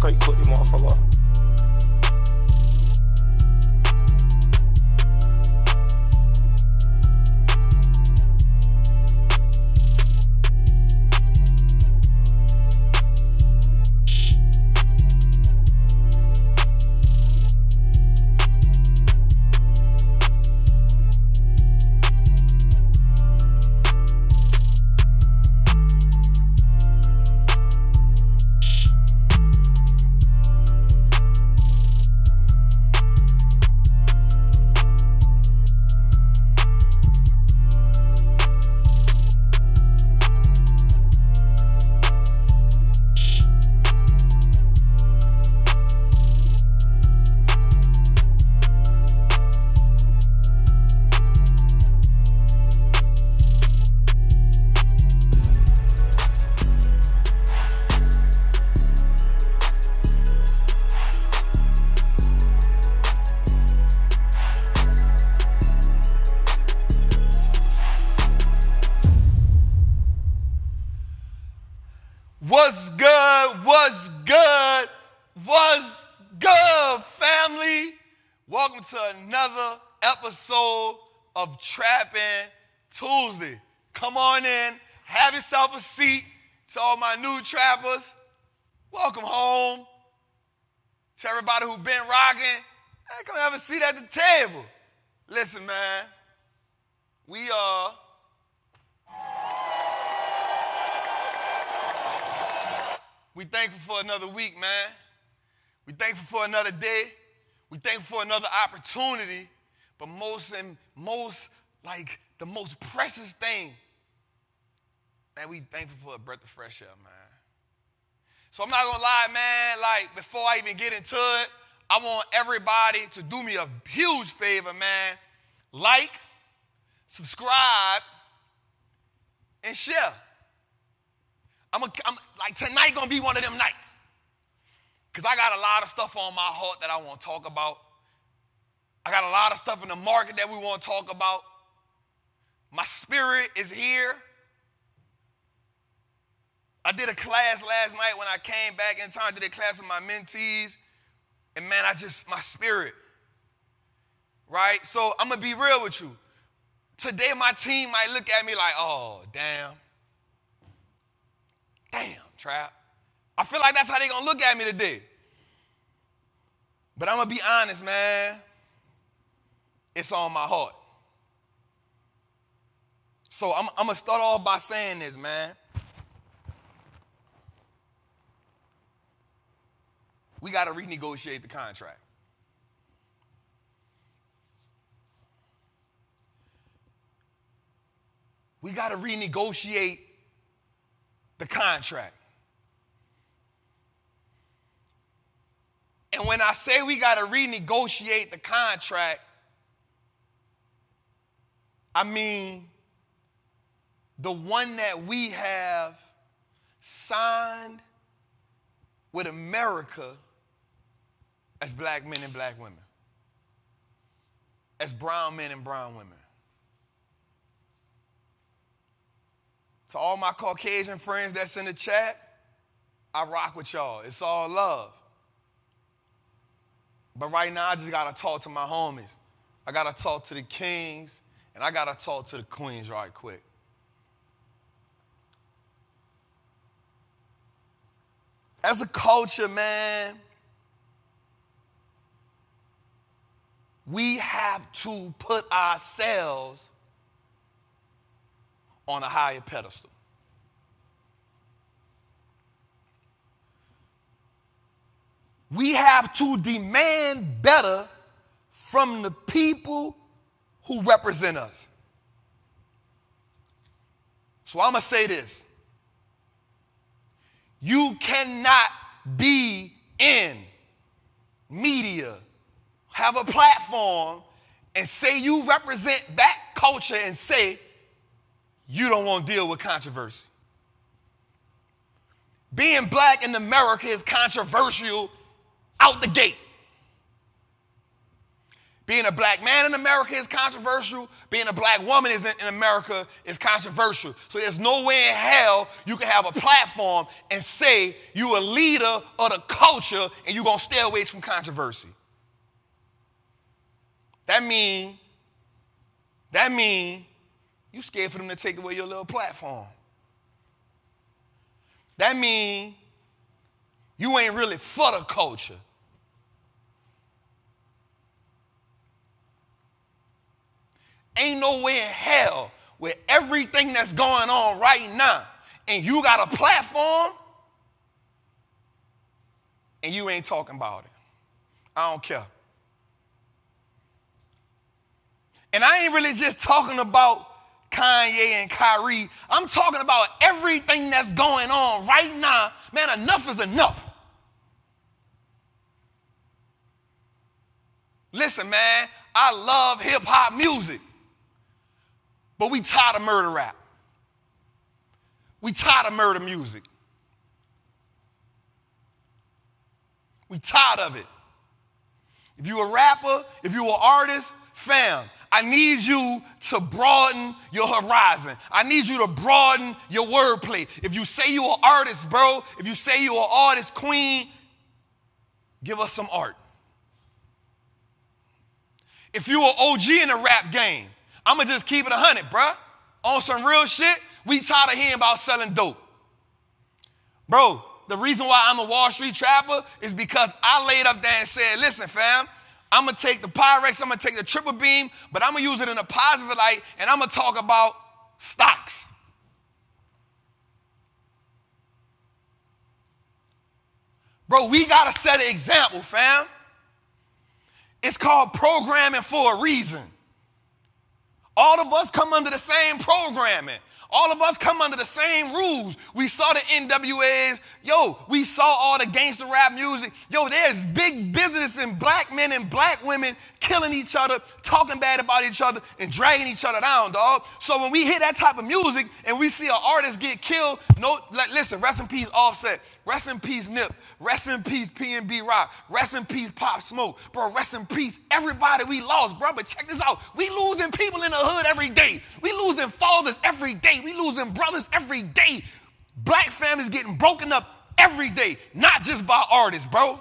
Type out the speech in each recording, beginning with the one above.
straight cook the motherfucker. What's good? What's good? What's good, family? Welcome to another episode of Trappin Tuesday. Come on in, have yourself a seat. To all my new trappers, welcome home. To everybody who been rocking, hey, come have a seat at the table. Listen, man, we thankful for another week, man. We thankful for another day. We thankful for another opportunity. But the most precious thing, man, we thankful for a breath of fresh air, man. So I'm not gonna lie, man, like before I even get into it, I want everybody to do me a huge favor, man. Like, subscribe, and share. I'm like, tonight gonna be one of them nights. Cause I got a lot of stuff on my heart that I want to talk about. I got a lot of stuff in the market that we want to talk about. My spirit is here. I did a class last night when I came back in time. I did a class with my mentees. And man, my spirit, right? So I'm gonna be real with you. Today my team might look at me like, oh, damn, Trap. I feel like that's how they gonna look at me today. But I'm gonna be honest, man. It's on my heart. So I'm gonna start off by saying this, man. We gotta renegotiate the contract. We gotta renegotiate the contract. And when I say we got to renegotiate the contract, I mean the one that we have signed with America as black men and black women, as brown men and brown women. To all my Caucasian friends that's in the chat, I rock with y'all. It's all love. But right now, I just got to talk to my homies. I got to talk to the kings, and I got to talk to the queens right quick. As a culture, man, we have to put ourselves on a higher pedestal. We have to demand better from the people who represent us. So I'm going to say this. You cannot be in media, have a platform, and say you represent that culture and say you don't want to deal with controversy. Being black in America is controversial out the gate. Being a black man in America is controversial. Being a black woman in America is controversial. So there's no way in hell you can have a platform and say you a leader of the culture and you're going to stay away from controversy. That mean you scared for them to take away your little platform. That mean you ain't really for the culture. Ain't no way in hell with everything that's going on right now and you got a platform and you ain't talking about it. I don't care. And I ain't really just talking about Kanye and Kyrie. I'm talking about everything that's going on right now. Man, enough is enough. Listen, man, I love hip-hop music. But we tired of murder rap. We tired of murder music. We tired of it. If you a rapper, if you an artist, fam, I need you to broaden your horizon. I need you to broaden your wordplay. If you say you an artist, bro, if you say you an artist queen, give us some art. If you an OG in the rap game, I'm going to just keep it 100, bruh. On some real shit, we tired of hearing about selling dope. Bro, the reason why I'm a Wall Street trapper is because I laid up there and said, listen, fam, I'm going to take the Pyrex, I'm going to take the triple beam, but I'm going to use it in a positive light, and I'm going to talk about stocks. Bro, we got to set an example, fam. It's called programming for a reason. All of us come under the same programming. All of us come under the same rules. We saw the NWAs. Yo, we saw all the gangster rap music. Yo, there's big business in black men and black women killing each other, talking bad about each other, and dragging each other down, dog. So when we hear that type of music and we see an artist get killed, listen, rest in peace Offset, rest in peace Nip, rest in peace PNB Rock, rest in peace Pop Smoke, bro, rest in peace everybody we lost, bro. But check this out. We losing people in the hood every day. We losing fathers every day. We losing brothers every day. Black families getting broken up every day, not just by artists, bro.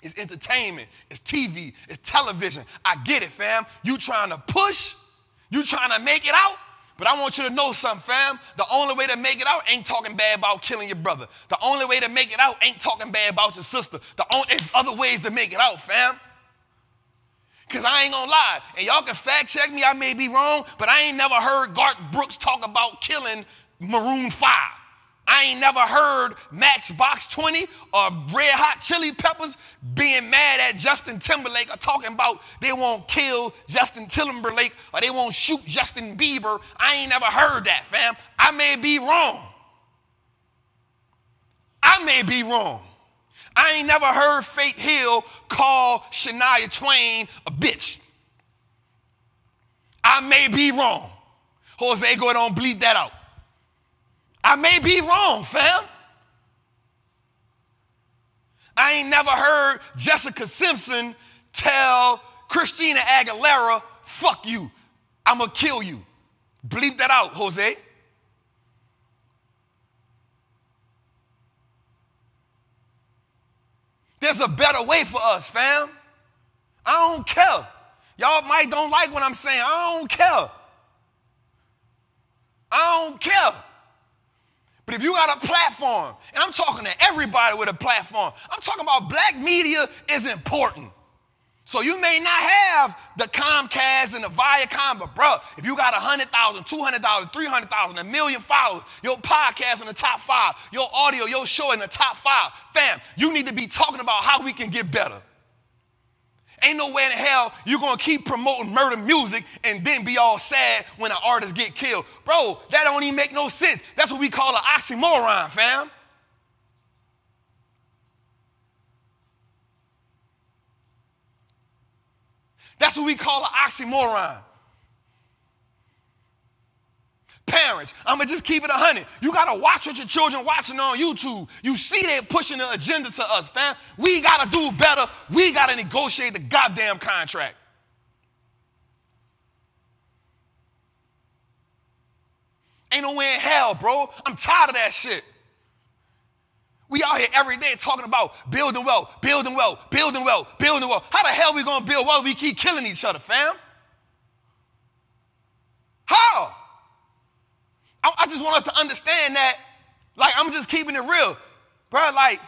It's entertainment, it's TV, it's television. I get it, fam. You trying to push, you trying to make it out, but I want you to know something, fam. The only way to make it out ain't talking bad about killing your brother. The only way to make it out ain't talking bad about your sister. There's other ways to make it out, fam. Because I ain't gonna lie, and y'all can fact check me, I may be wrong, but I ain't never heard Garth Brooks talk about killing Maroon 5. I ain't never heard Matchbox 20 or Red Hot Chili Peppers being mad at Justin Timberlake or talking about they won't kill Justin Timberlake or they won't shoot Justin Bieber. I ain't never heard that, fam. I may be wrong. I may be wrong. I ain't never heard Faith Hill call Shania Twain a bitch. I may be wrong. Jose, go ahead and bleep that out. I may be wrong, fam. I ain't never heard Jessica Simpson tell Christina Aguilera, fuck you, I'm gonna kill you. Bleep that out, Jose. There's a better way for us, fam. I don't care. Y'all might don't like what I'm saying. I don't care. I don't care. But if you got a platform, and I'm talking to everybody with a platform, I'm talking about black media is important. So you may not have the Comcast and the Viacom, but bro, if you got 100,000, 200,000, 300,000, 1 million followers, your podcast in the top 5, your audio, your show in the top 5, fam, you need to be talking about how we can get better. Ain't no way in hell you're going to keep promoting murder music and then be all sad when an artist get killed. Bro, that don't even make no sense. That's what we call an oxymoron, fam. That's what we call an oxymoron. Parents, I'm going to just keep it 100. You got to watch what your children watching on YouTube. You see they're pushing the agenda to us, fam. We got to do better. We got to negotiate the goddamn contract. Ain't no way in hell, bro. I'm tired of that shit. We out here every day talking about building wealth, building wealth, building wealth, building wealth. How the hell we going to build wealth if we keep killing each other, fam? How? I just want us to understand that, like, I'm just keeping it real. Bro, like,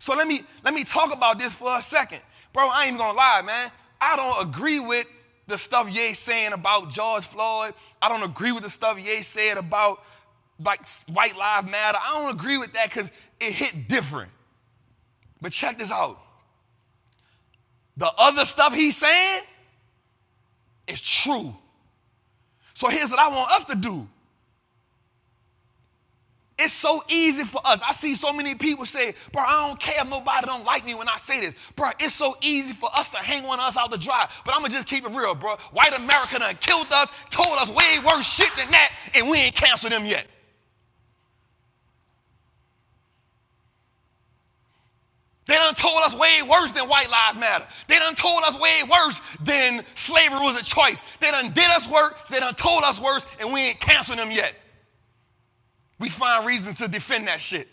so let me talk about this for a second. Bro, I ain't even gonna lie, man. I don't agree with the stuff Ye saying about George Floyd. I don't agree with the stuff Ye said about, like, White Lives Matter. I don't agree with that because it hit different. But check this out. The other stuff he's saying is true. So here's what I want us to do. It's so easy for us. I see so many people say, bro, I don't care if nobody don't like me when I say this. Bro, it's so easy for us to hang on us out to dry. But I'm going to just keep it real, bro. White America done killed us, told us way worse shit than that, and we ain't canceled them yet. They done told us way worse than White Lives Matter. They done told us way worse than slavery was a choice. They done did us worse, they done told us worse, and we ain't canceled them yet. We find reasons to defend that shit.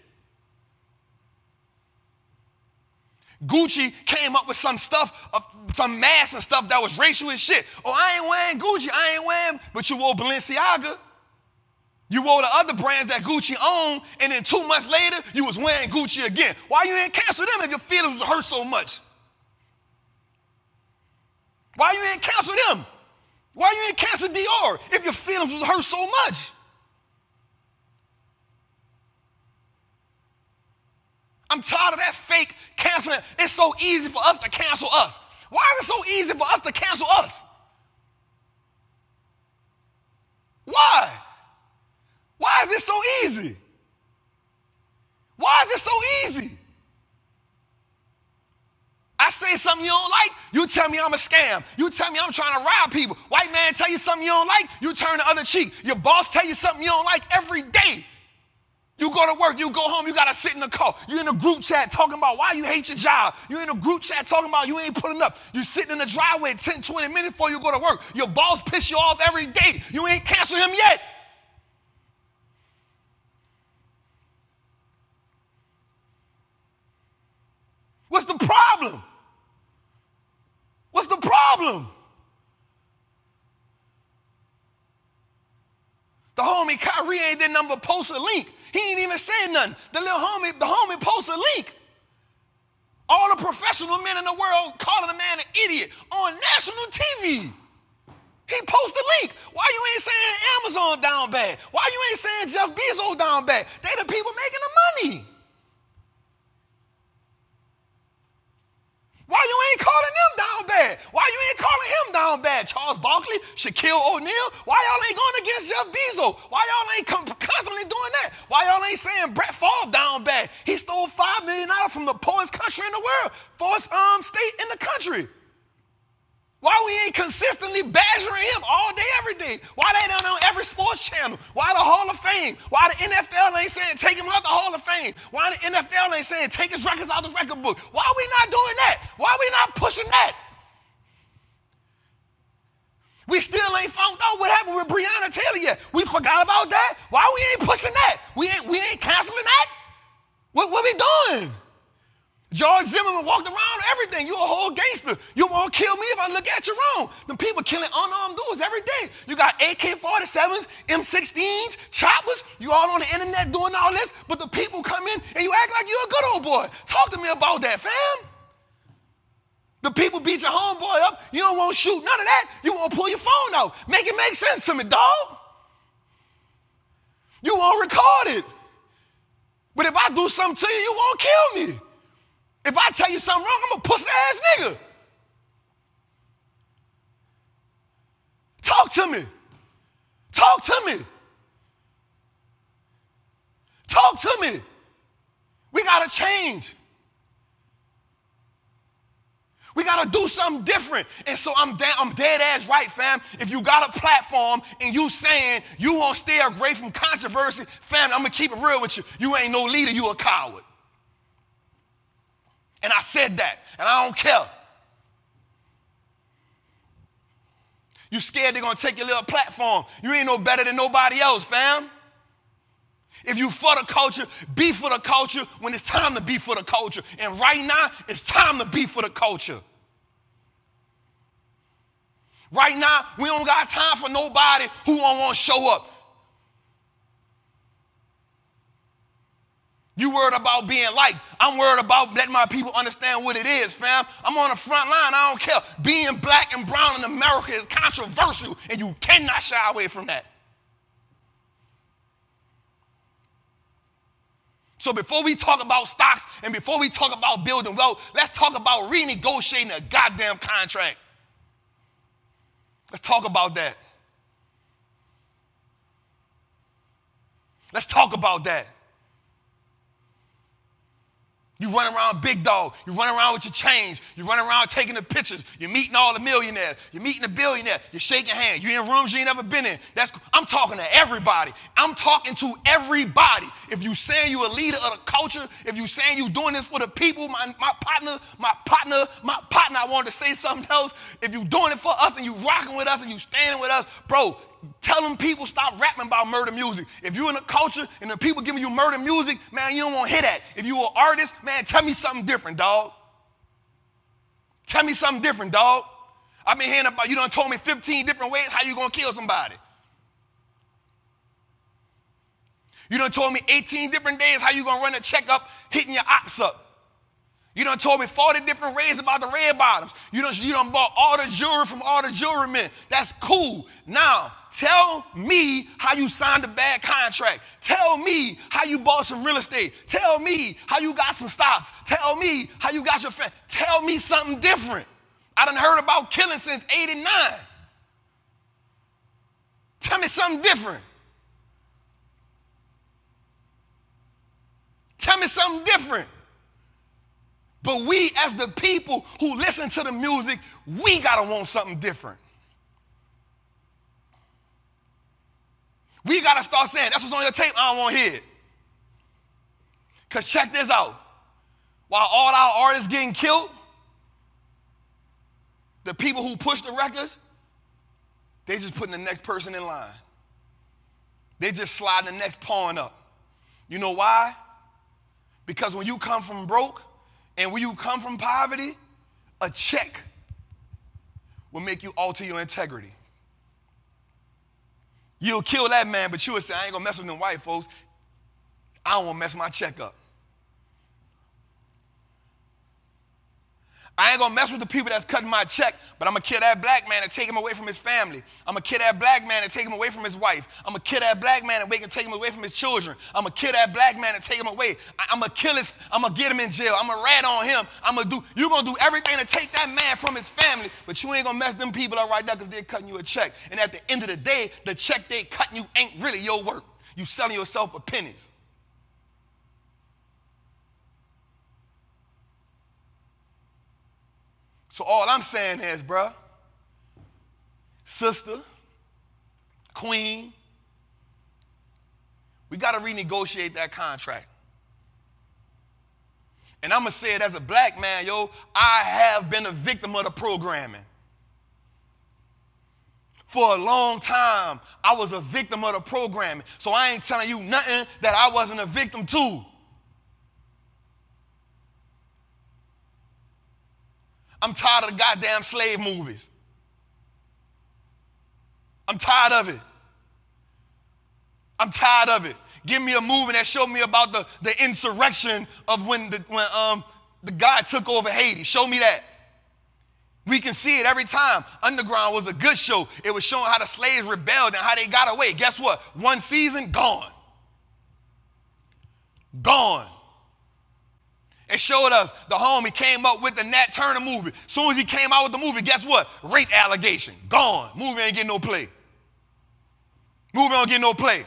Gucci came up with some stuff, some masks and stuff that was racial and shit. Oh, I ain't wearing Gucci, I ain't wearing, but you wore Balenciaga. You wore the other brands that Gucci owned, and then 2 months later, you was wearing Gucci again. Why you ain't cancel them if your feelings was hurt so much? Why you ain't cancel them? Why you ain't cancel Dior if your feelings was hurt so much? I'm tired of that fake canceling. It's so easy for us to cancel us. Why is it so easy for us to cancel us? Why? Why is it so easy? Why is it so easy? I say something you don't like, you tell me I'm a scam. You tell me I'm trying to rob people. White man tell you something you don't like, you turn the other cheek. Your boss tell you something you don't like every day. You go to work, you go home, you got to sit in the car. You in a group chat talking about why you hate your job. You in a group chat talking about you ain't putting up. You sitting in the driveway 10, 20 minutes before you go to work. Your boss piss you off every day. You ain't canceled him yet. What's the problem? What's the problem? The homie Kyrie ain't did nothing but post a link. He ain't even said nothing. The homie posted a link. All the professional men in the world calling a man an idiot on national TV. He posted a link. Why you ain't saying Amazon down bad? Why you ain't saying Jeff Bezos down bad? They the people making the money. Why you ain't calling them down bad? Why you ain't calling him down bad? Charles Barkley, Shaquille O'Neal? Why y'all ain't going against Jeff Bezos? Why y'all ain't constantly doing that? Why y'all ain't saying Brett Favre down bad? He stole $5 million from the poorest country in the world, poorest state in the country. Why we ain't consistently badgering him all day, every day? Why they don't on every sports channel? Why the Hall of Fame? Why the NFL ain't saying take him out the Hall of Fame? Why the NFL ain't saying take his records out the record book? Why we not doing that? Why we not pushing that? We still ain't found out what happened with Breonna Taylor yet. We forgot about that? Why we ain't pushing that? We ain't canceling that? What we doing? George Zimmerman walked around everything. You a whole gangster. You won't kill me if I look at you wrong. The people killing unarmed dudes every day. You got AK-47s, M16s, choppers. You all on the internet doing all this, but the people come in and you act like you a good old boy. Talk to me about that, fam. The people beat your homeboy up. You don't want to shoot none of that. You want to pull your phone out. Make it make sense to me, dog. You won't record it. But if I do something to you, you won't kill me. If I tell you something wrong, I'm a pussy-ass nigga. Talk to me. Talk to me. Talk to me. We got to change. We got to do something different. And so I'm dead ass right, fam. If you got a platform and you saying you won't stay away from controversy, fam, I'm going to keep it real with you. You ain't no leader, you a coward. And I said that, and I don't care. You scared they're going to take your little platform. You ain't no better than nobody else, fam. If you for the culture, be for the culture when it's time to be for the culture. And right now, it's time to be for the culture. Right now, we don't got time for nobody who don't want to show up. You worried about being liked. I'm worried about letting my people understand what it is, fam. I'm on the front line. I don't care. Being black and brown in America is controversial, and you cannot shy away from that. So before we talk about stocks and before we talk about building wealth, let's talk about renegotiating a goddamn contract. Let's talk about that. Let's talk about that. You run around big dog. You run around with your chains. You run around taking the pictures. You're meeting all the millionaires. You're meeting the billionaires. You're shaking hands. You're in rooms you ain't never been in. I'm talking to everybody. I'm talking to everybody. If you saying you a leader of the culture, if you saying you doing this for the people, my partner, I wanted to say something else. If you doing it for us and you rocking with us and you standing with us, bro, tell them people stop rapping about murder music. If you in the culture and the people giving you murder music, man, you don't want to hear that. If you an artist, man, tell me something different, dog. Tell me something different, dog. I've been hearing about, you done told me 15 different ways how you going to kill somebody. You done told me 18 different days how you going to run a checkup hitting your ops up. You done told me 40 different ways about the red bottoms. You done bought all the jewelry from all the jewelry men. That's cool. Now, tell me how you signed a bad contract. Tell me how you bought some real estate. Tell me how you got some stocks. Tell me how you got your friend. Tell me something different. I done heard about killing since 89. Tell me something different. Tell me something different. But we, as the people who listen to the music, we got to want something different. We got to start saying, that's what's on your tape, I don't want to hear it. Because check this out. While all our artists getting killed, the people who push the records, they just putting the next person in line. They just sliding the next pawn up. You know why? Because when you come from broke, and when you come from poverty, a check will make you alter your integrity. You'll kill that man, but you will say, I ain't gonna mess with them white folks. I don't wanna mess my check up. I ain't gonna mess with the people that's cutting my check, but I'm gonna kill that black man and take him away from his family. I'm gonna kill that black man and take him away from his wife. I'm gonna kill that black man and take him away from his children. I'm gonna kill that black man and take him away. I'm gonna get him in jail. I'm gonna rat on him. You're gonna do everything to take that man from his family, but you ain't gonna mess them people up right now because they're cutting you a check. And at the end of the day, the check they cutting you ain't really your work. You selling yourself for pennies. So all I'm saying is, bruh, sister, queen, we got to renegotiate that contract. And I'm going to say it as a black man, yo, I have been a victim of the programming. For a long time, I was a victim of the programming. So I ain't telling you nothing that I wasn't a victim to. I'm tired of the goddamn slave movies. I'm tired of it. I'm tired of it. Give me a movie that showed me about the insurrection of when the guy took over Haiti. Show me that. We can see it every time. Underground was a good show. It was showing how the slaves rebelled and how they got away. Guess what? One season, gone. Gone. It showed us the homie came up with the Nat Turner movie. As soon as he came out with the movie, guess what? Rape allegation. Gone. Movie ain't getting no play. Movie don't get no play.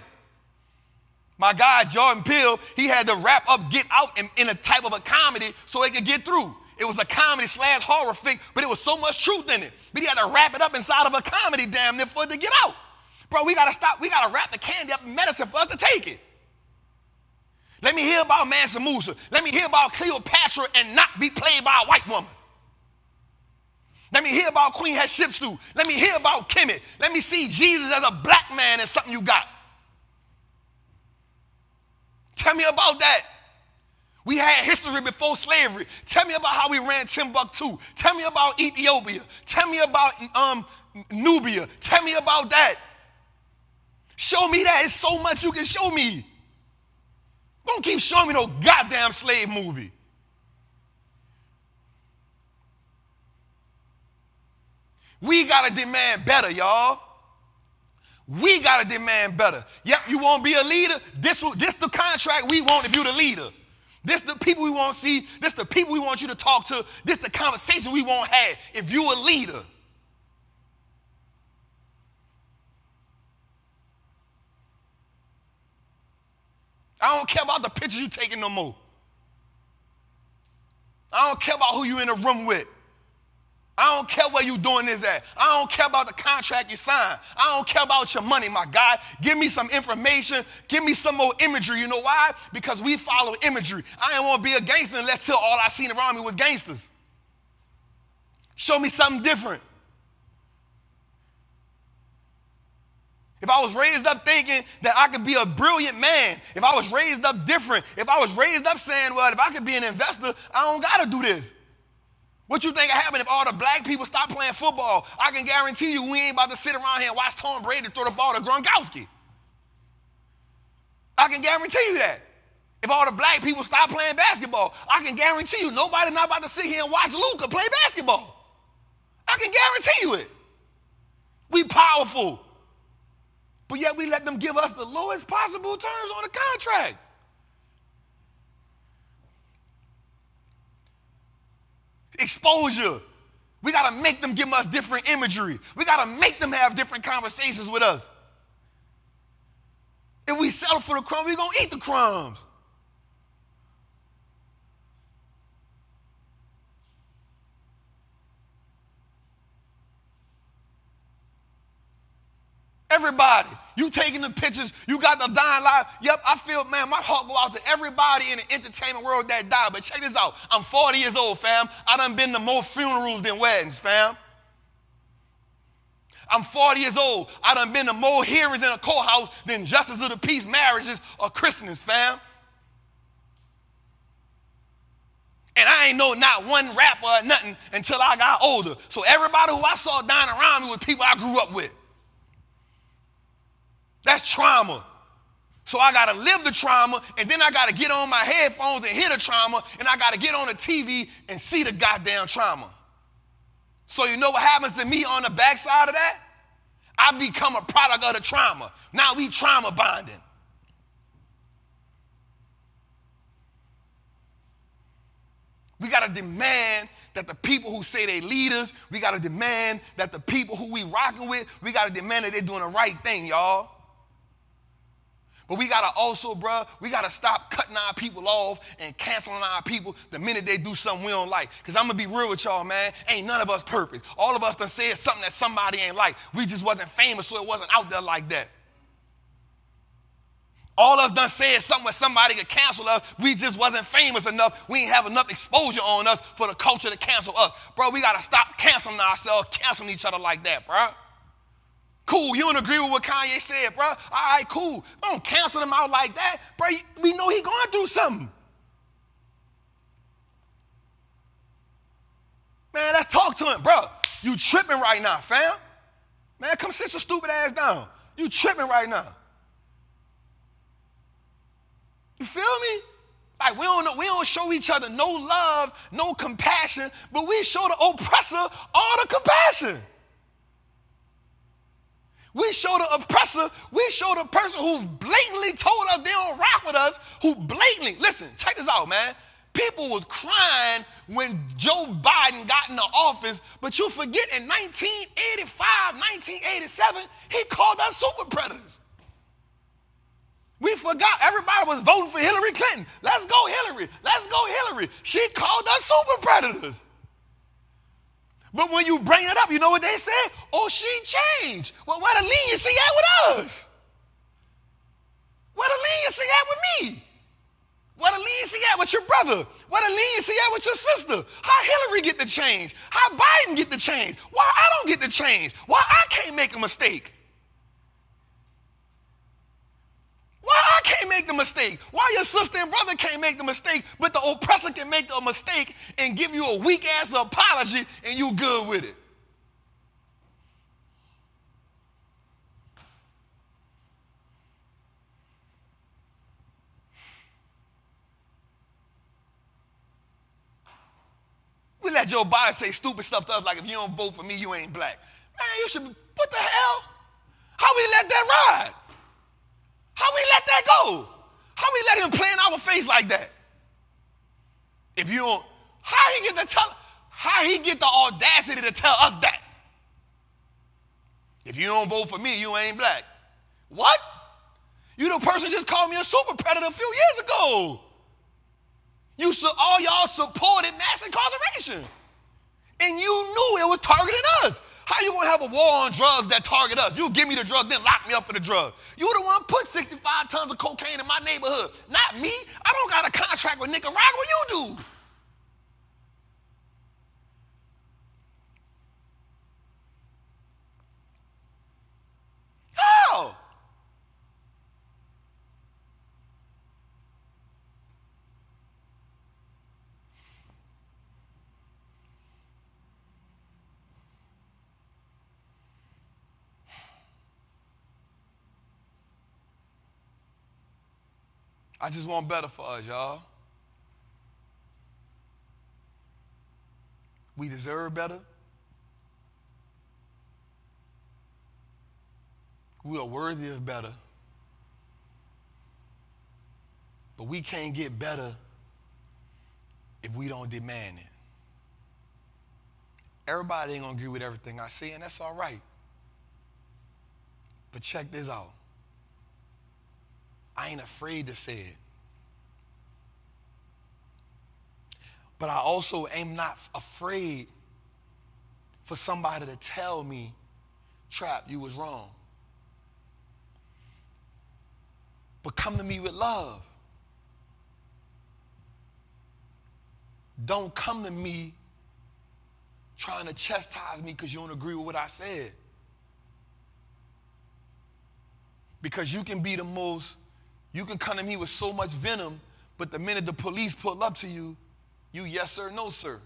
My guy, Jordan Peele, he had to wrap up Get Out in a type of a comedy so he could get through. It was a comedy / horror flick, but it was so much truth in it. But he had to wrap it up inside of a comedy damn near for it to get out. Bro, we got to stop. We got to wrap the candy up in medicine for us to take it. Let me hear about Mansa Musa. Let me hear about Cleopatra and not be played by a white woman. Let me hear about Queen Hatshepsut. Let me hear about Kemet. Let me see Jesus as a black man as something you got. Tell me about that. We had history before slavery. Tell me about how we ran Timbuktu. Tell me about Ethiopia. Tell me about Nubia. Tell me about that. Show me that. It's so much you can show me. Don't keep showing me no goddamn slave movie. We got to demand better, y'all. We got to demand better. Yep, you won't be a leader. This the contract we want if you're the leader. This the people we want to see. This the people we want you to talk to. This the conversation we want to have if you're a leader. I don't care about the pictures you taking no more. I don't care about who you in the room with. I don't care where you doing this at. I don't care about the contract you signed. I don't care about your money, my guy. Give me some information. Give me some more imagery. You know why? Because we follow imagery. I ain't want to be a gangster unless till all I seen around me was gangsters. Show me something different. If I was raised up thinking that I could be a brilliant man, if I was raised up different, if I was raised up saying, well, if I could be an investor, I don't got to do this. What you think will happen if all the black people stop playing football? I can guarantee you we ain't about to sit around here and watch Tom Brady throw the ball to Gronkowski. I can guarantee you that. If all the black people stop playing basketball, I can guarantee you nobody not about to sit here and watch Luka play basketball. I can guarantee you it. We powerful. But yet we let them give us the lowest possible terms on the contract. Exposure. We got to make them give us different imagery. We got to make them have different conversations with us. If we settle for the crumbs, we're going to eat the crumbs. Everybody, you taking the pictures, you got the dying life. Yep, I feel, man, my heart go out to everybody in the entertainment world that died. But check this out. I'm 40 years old, fam. I done been to more funerals than weddings, fam. I'm 40 years old. I done been to more hearings in a courthouse than justice of the peace marriages or christenings, fam. And I ain't know not one rapper or nothing until I got older. So everybody who I saw dying around me was people I grew up with. That's trauma. So I got to live the trauma, and then I got to get on my headphones and hear the trauma, and I got to get on the TV and see the goddamn trauma. So you know what happens to me on the backside of that? I become a product of the trauma. Now we trauma bonding. We got to demand that the people who say they leaders, we got to demand that the people who we rocking with, we got to demand that they're doing the right thing, y'all. But we got to also, bruh, we got to stop cutting our people off and canceling our people the minute they do something we don't like. Because I'm going to be real with y'all, man. Ain't none of us perfect. All of us done said something that somebody ain't like. We just wasn't famous, so it wasn't out there like that. All of us done said something where somebody could cancel us. We just wasn't famous enough. We ain't have enough exposure on us for the culture to cancel us. Bro, we got to stop canceling ourselves, canceling each other like that, bro. Cool, you don't agree with what Kanye said, bro? All right, cool. Don't cancel him out like that. Bro, we know he going through something. Man, let's talk to him, bro. You tripping right now, fam. Man, come sit your stupid ass down. You tripping right now. You feel me? Like we don't show each other no love, no compassion, but we show the oppressor all the compassion. We show the oppressor, we show the person who blatantly told us they don't rock with us, who blatantly, listen, check this out, man. People was crying when Joe Biden got into office, but you forget in 1985, 1987, he called us super predators. We forgot everybody was voting for Hillary Clinton. Let's go Hillary. Let's go Hillary. She called us super predators. But when you bring it up, you know what they said? Oh, she changed. Well, where the leniency at with us? Where the leniency at with me? Where the leniency at with your brother? Where the leniency at with your sister? How Hillary get the change? How Biden get the change? Why I don't get the change? Why I can't make a mistake? Why I can't make the mistake? Why your sister and brother can't make the mistake, but the oppressor can make the mistake and give you a weak-ass apology and you good with it? We let Joe Biden say stupid stuff to us like, if you don't vote for me, you ain't black. Man, you should, what the hell? How we let that ride? How we let that go? How we let him play in our face like that? If you don't, how he get the audacity to tell us that? If you don't vote for me, you ain't black. What? You the person just called me a super predator a few years ago. All y'all supported mass incarceration. And you knew it was targeting us. How you gonna have a war on drugs that target us? You give me the drug, then lock me up for the drug. You the one put 65 tons of cocaine in my neighborhood, not me. I don't got a contract with Nicaragua, you do. How? I just want better for us, y'all. We deserve better. We are worthy of better. But we can't get better if we don't demand it. Everybody ain't gonna agree with everything I say, and that's all right. But check this out. I ain't afraid to say it. But I also am not afraid for somebody to tell me, Trap, you was wrong. But come to me with love. Don't come to me trying to chastise me because you don't agree with what I said. Because you can be you can come to me with so much venom, but the minute the police pull up to you, you yes sir, no sir.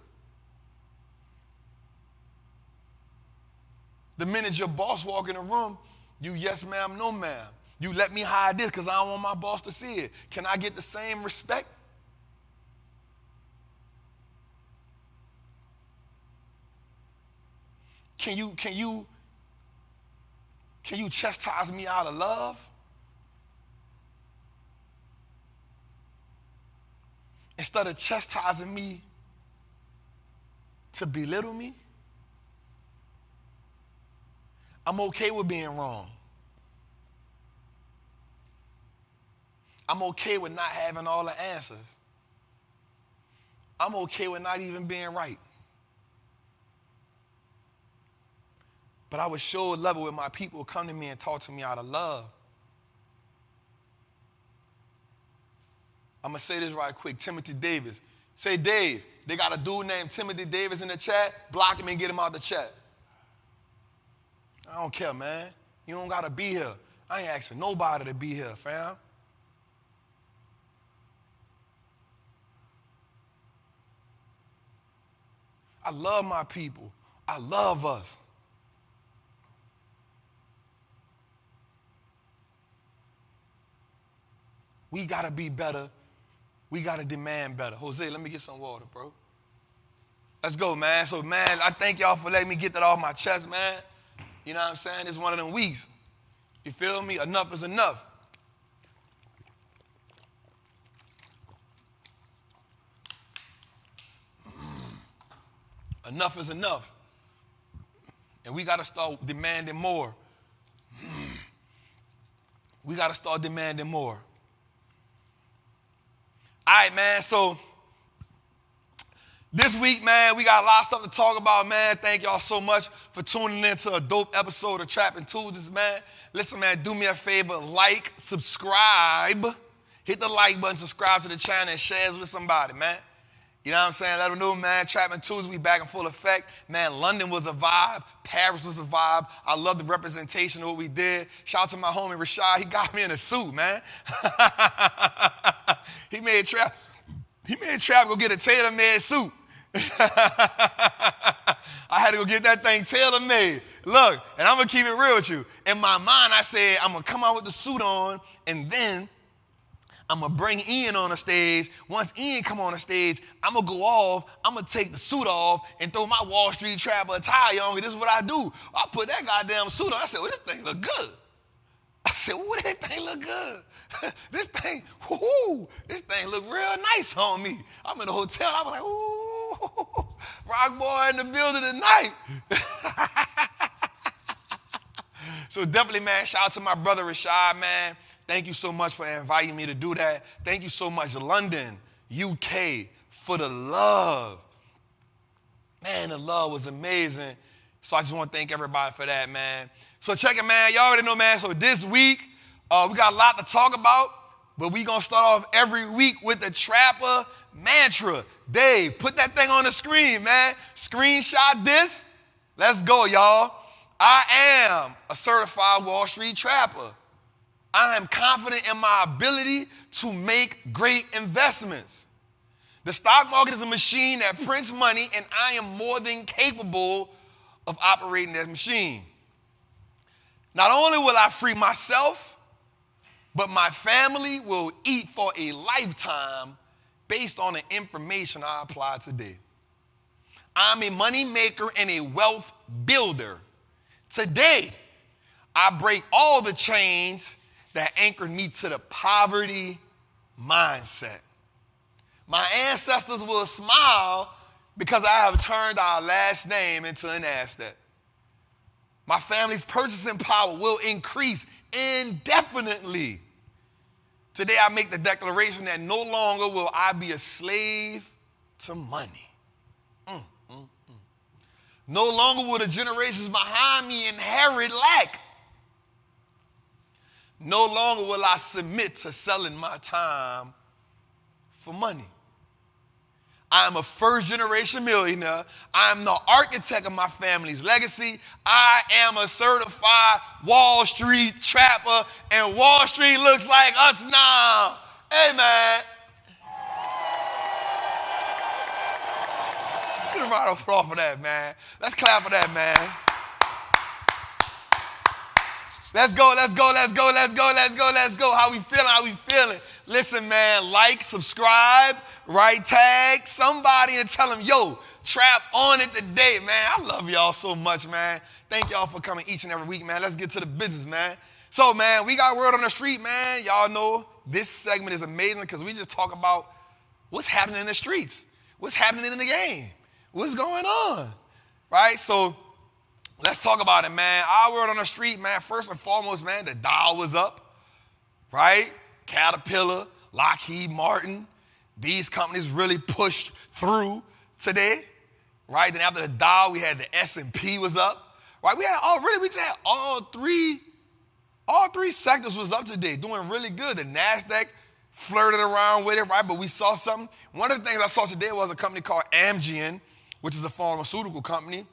The minute your boss walk in the room, you yes ma'am, no ma'am. You let me hide this because I don't want my boss to see it. Can I get the same respect? Can you chastise me out of love? Instead of chastising me to belittle me? I'm okay with being wrong. I'm okay with not having all the answers. I'm okay with not even being right. But I would sure love it when my people come to me and talk to me out of love. I'm going to say this right quick. Timothy Davis. Say, Dave, they got a dude named Timothy Davis in the chat. Block him and get him out the chat. I don't care, man. You don't got to be here. I ain't asking nobody to be here, fam. I love my people. I love us. We got to be better. We got to demand better. Jose, let me get some water, bro. Let's go, man. So, man, I thank y'all for letting me get that off my chest, man. You know what I'm saying? It's one of them weeks. You feel me? Enough is enough. Enough is enough. And we got to start demanding more. we got to start demanding more. All right, man, so this week, man, we got a lot of stuff to talk about, man. Thank y'all so much for tuning in to a dope episode of Trappin' Tuesdays, man. Listen, man, do me a favor, like, subscribe, hit the like button, subscribe to the channel, and share it with somebody, man. You know what I'm saying? Let them know, man, Trappin' Tuesdays, we back in full effect. Man, London was a vibe. Paris was a vibe. I love the representation of what we did. Shout out to my homie, Rashad. He got me in a suit, man. He made Trap go get a tailor-made suit. I had to go get that thing tailor-made. Look, and I'm going to keep it real with you. In my mind, I said, I'm going to come out with the suit on, and then I'm going to bring Ian on the stage. Once Ian come on the stage, I'm going to go off. I'm going to take the suit off and throw my Wall Street Trapper attire on. This is what I do. I put that goddamn suit on. I said, well, this thing look good. I said, well, this thing look good. This thing look real nice on me. I'm in the hotel. I'm like, ooh, rock boy in the building tonight. So definitely, man, shout out to my brother Rashad, man. Thank you so much for inviting me to do that. Thank you so much, London, UK, for the love. Man, the love was amazing. So I just want to thank everybody for that, man. So check it, man. Y'all already know, man. So this week, we got a lot to talk about, but we going to start off every week with the Trapper mantra. Dave, put that thing on the screen, man. Screenshot this. Let's go, y'all. I am a certified Wall Street Trapper. I am confident in my ability to make great investments. The stock market is a machine that prints money, and I am more than capable of operating that machine. Not only will I free myself, but my family will eat for a lifetime based on the information I apply today. I'm a money maker and a wealth builder. Today, I break all the chains that anchored me to the poverty mindset. My ancestors will smile because I have turned our last name into an asset. My family's purchasing power will increase indefinitely. Today I make the declaration that no longer will I be a slave to money. No longer will the generations behind me inherit lack. No longer will I submit to selling my time for money. I am a first-generation millionaire. I am the architect of my family's legacy. I am a certified Wall Street Trapper, and Wall Street looks like us now. Hey, man. Let's get a round of applause for that, man. Let's clap for that, man. Let's go, let's go, let's go, let's go, let's go, let's go. How we feeling? Listen, man, like, subscribe, right tag somebody and tell them, yo, Trap on it today, man. I love y'all so much, man. Thank y'all for coming each and every week, man. Let's get to the business, man. So, man, we got word on the street, man. Y'all know this segment is amazing because we just talk about what's happening in the streets, what's happening in the game, what's going on, right? So, let's talk about it, man. Our word on the street, man, first and foremost, man, the Dow was up, right? Caterpillar, Lockheed Martin, these companies really pushed through today, right? Then after the Dow, we had the S&P was up, right? We just had all three sectors was up today, doing really good. The NASDAQ flirted around with it, right? But we saw something. One of the things I saw today was a company called Amgen, which is a pharmaceutical company.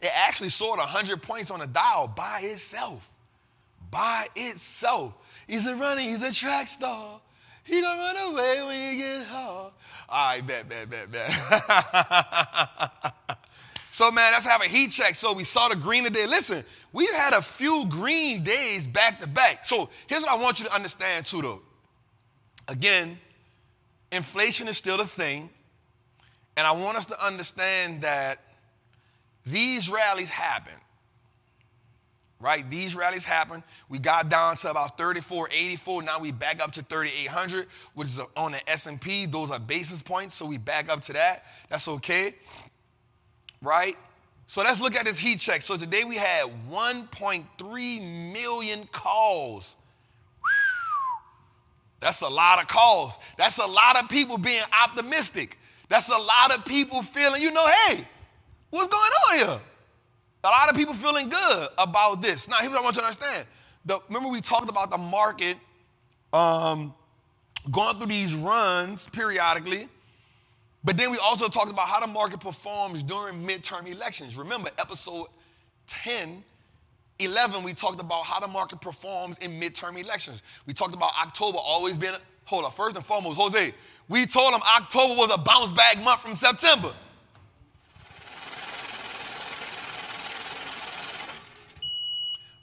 It actually soared 100 points on the Dow by itself. By itself. He's a runner, he's a track star. He gonna run away when he gets hard. All right, bet. So, man, let's have a heat check. So we saw the green today. Listen, we've had a few green days back to back. So here's what I want you to understand, too, though. Again, inflation is still a thing. And I want us to understand that these rallies happen, right? These rallies happen. We got down to about 34.84. Now we back up to 3,800, which is on the S&P. Those are basis points, so we back up to that. That's okay, right? So let's look at this heat check. So today we had 1.3 million calls That's a lot of calls. That's a lot of people being optimistic. That's a lot of people feeling, hey, what's going on here? A lot of people feeling good about this. Now, here's what I want you to understand. Remember we talked about the market going through these runs periodically, but then we also talked about how the market performs during midterm elections. Remember, episode 10, 11, we talked about how the market performs in midterm elections. We talked about October always being, first and foremost, Jose, we told them October was a bounce back month from September.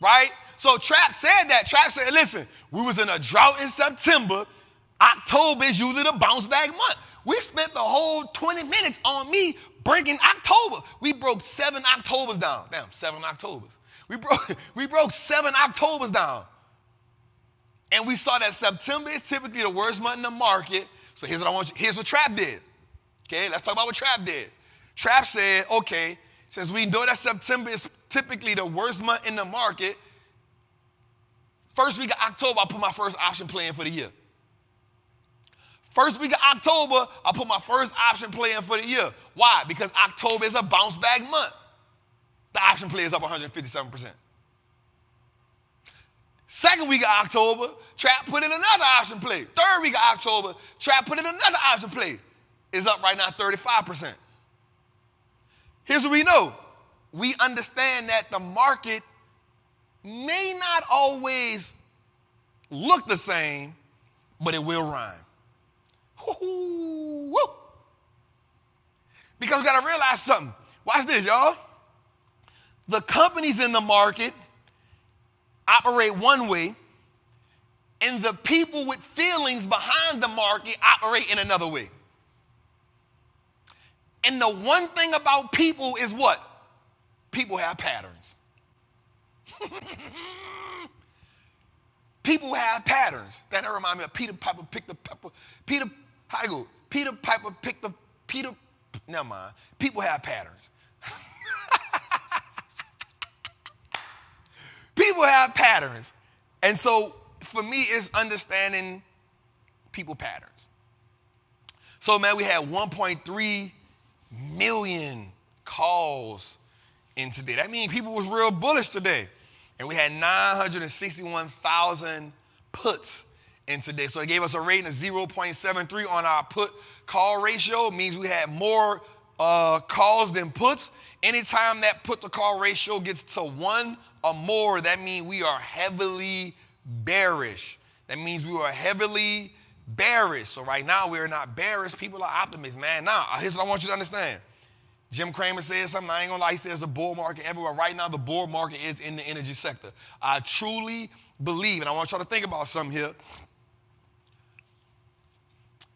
Right? So Trap said that. Trap said, listen, we was in a drought in September. October is usually the bounce back month. We spent the whole 20 minutes on me breaking October. We broke 7 Octobers down. Damn, 7 Octobers. We broke 7 Octobers down. And we saw that September is typically the worst month in the market. So here's what Trap did. Okay, let's talk about what Trap did. Trap said, okay, since we know that September is typically the worst month in the market, first week of October, I put my first option play in for the year. First week of October, I put my first option play in for the year. Why? Because October is a bounce back month. The option play is up 157%. Second week of October, Trap put in another option play. Third week of October, Trap put in another option play. It's up right now 35%. Here's what we know. We understand that the market may not always look the same, but it will rhyme. Woo-hoo, woo. Because we got to realize something. Watch this, y'all. The companies in the market operate one way, and the people with feelings behind the market operate in another way. And the one thing about people is what? People have patterns. People have patterns. That remind me of Peter Piper picked the pepper. Peter Piper picked the Peter. Never mind. People have patterns. People have patterns. And so for me, it's understanding people patterns. So, man, we had 1.3 million calls in today. That means people was real bullish today. And we had 961,000 puts in today. So it gave us a rating of 0.73 on our put call ratio. It means we had more calls than puts. Anytime that put to call ratio gets to 1 or more, that means we are heavily bearish. That means we are heavily bearish. So right now we're not bearish. People are optimists, man. Now, here's what I want you to understand. Jim Cramer said something, I ain't gonna lie, he says the bull market everywhere. Right now, the bull market is in the energy sector. I truly believe, and I want y'all to think about something here.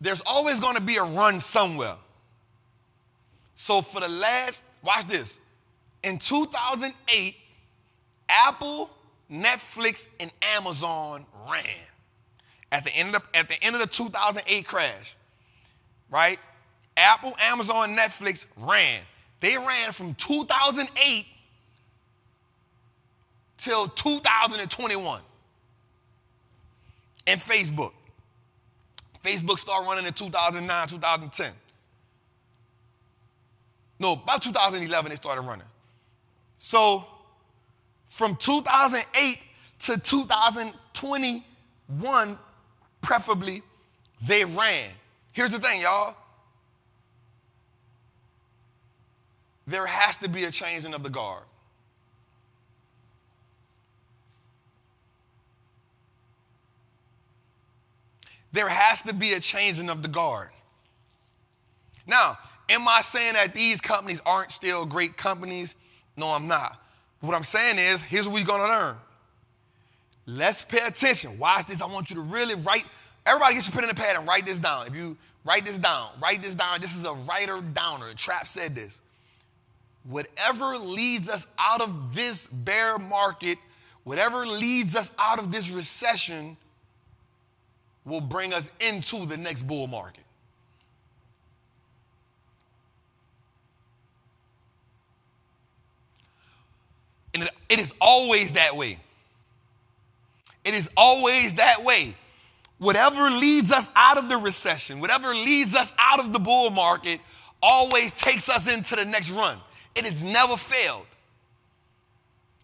There's always gonna be a run somewhere. So for the last, watch this. In 2008, Apple, Netflix, and Amazon ran. At the end of the 2008 crash, right? Apple, Amazon, Netflix ran. They ran from 2008 till 2021. And Facebook. Facebook started running in 2009, 2010. No, about 2011 they started running. So from 2008 to 2021, preferably, they ran. Here's the thing, y'all. There has to be a changing of the guard. There has to be a changing of the guard. Now, am I saying that these companies aren't still great companies? No, I'm not. What I'm saying is, here's what we're going to learn. Let's pay attention. Watch this. I want you to really write. Everybody get your pen and a pad and write this down. If you write this down. This is a writer-downer. Trap said this. Whatever leads us out of this bear market, whatever leads us out of this recession will bring us into the next bull market. And it is always that way. It is always that way. whatever leads us out of the recession, whatever leads us out of the bull market, always takes us into the next run. It has never failed.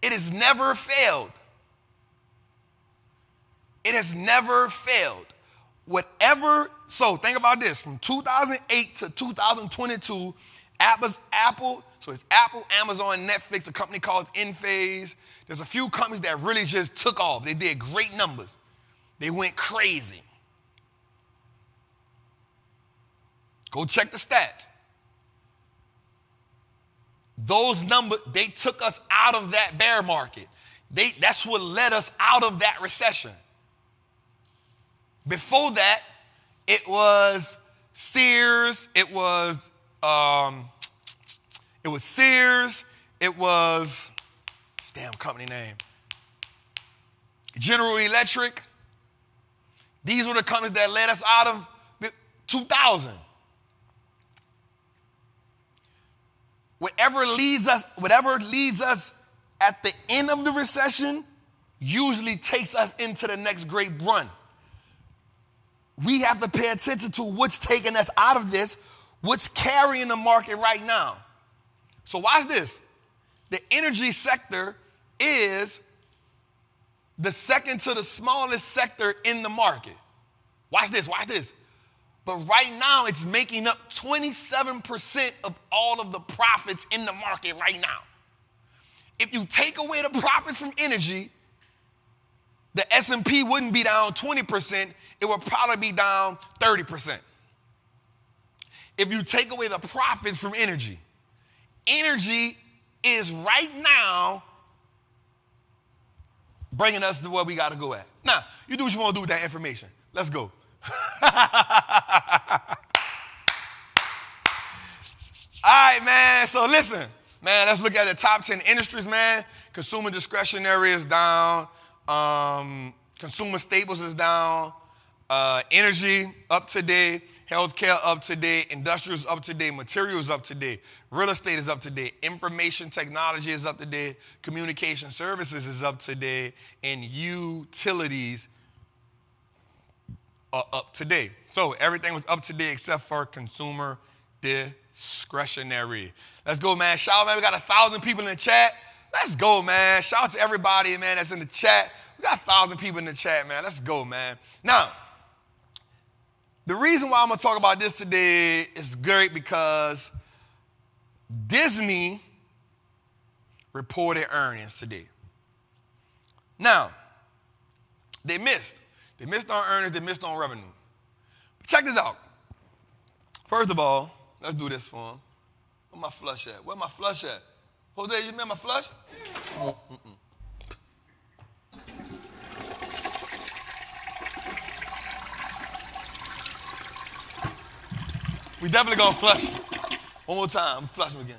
It has never failed. It has never failed. So think about this. From 2008 to 2022, Apple, so it's Apple, Amazon, Netflix, a company called Enphase. There's a few companies that really just took off. They did great numbers. They went crazy. Go check the stats. Those numbers, they took us out of that bear market. That's what led us out of that recession. Before that, it was Sears, it was Sears, it was, damn company name, General Electric. These were the companies that led us out of 2000. Whatever leads us at the end of the recession usually takes us into the next great run. We have to pay attention to what's taking us out of this, what's carrying the market right now. So watch this. The energy sector is the second to the smallest sector in the market. Watch this. But right now, it's making up 27% of all of the profits in the market right now. If you take away the profits from energy, the S&P wouldn't be down 20%. It would probably be down 30%. If you take away the profits from energy is right now bringing us to where we got to go at. Now, you do what you want to do with that information. Let's go. All right, man. So listen, man, let's look at the top 10 industries, man. Consumer discretionary is down. Consumer staples is down. Energy up today. Healthcare up today. Industrials up today. Materials up today. Real estate is up today. Information technology is up today. Communication services is up today. And utilities are up today. So everything was up today except for consumer discretionary. Let's go, man. Shout out, man. We got 1,000 people in the chat. Let's go, man. Shout out to everybody, man, that's in the chat. We got 1,000 people in the chat, man. Let's go, man. Now, the reason why I'm going to talk about this today is great because Disney reported earnings today. Now, they missed. They missed on earnings. They missed on revenue. But check this out. First of all, let's do this for them. Where my flush at? Where my flush at? Jose, you remember my flush? Oh. We definitely gonna flush him. One more time, flush him again.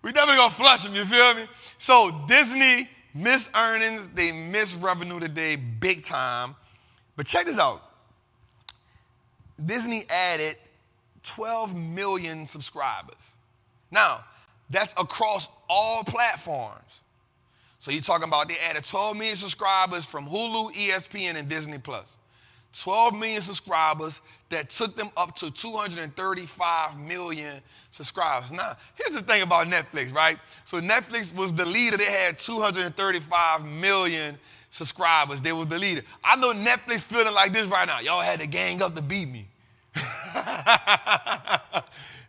We definitely gonna flush him, you feel me? So Disney missed earnings, they missed revenue today big time. But check this out. Disney added 12 million subscribers. Now, that's across all platforms. So you're talking about they added 12 million subscribers from Hulu, ESPN, and Disney+. 12 million subscribers that took them up to 235 million subscribers. Now, here's the thing about Netflix, right? So Netflix was the leader. They had 235 million subscribers. They was the leader. I know Netflix feeling like this right now. Y'all had to gang up to beat me.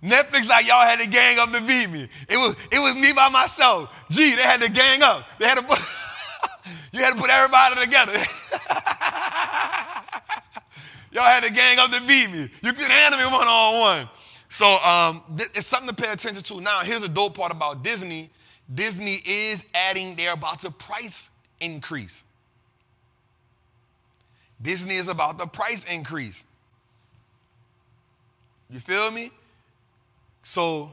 Netflix like y'all had to gang up to beat me. It was me by myself. Gee, they had to gang up. They had to put you had to put everybody together. Y'all had to gang up to beat me. You couldn't handle me one-on-one. So it's something to pay attention to. Now, here's the dope part about Disney. Disney is adding, they're about to price increase. Disney is about the price increase. You feel me? So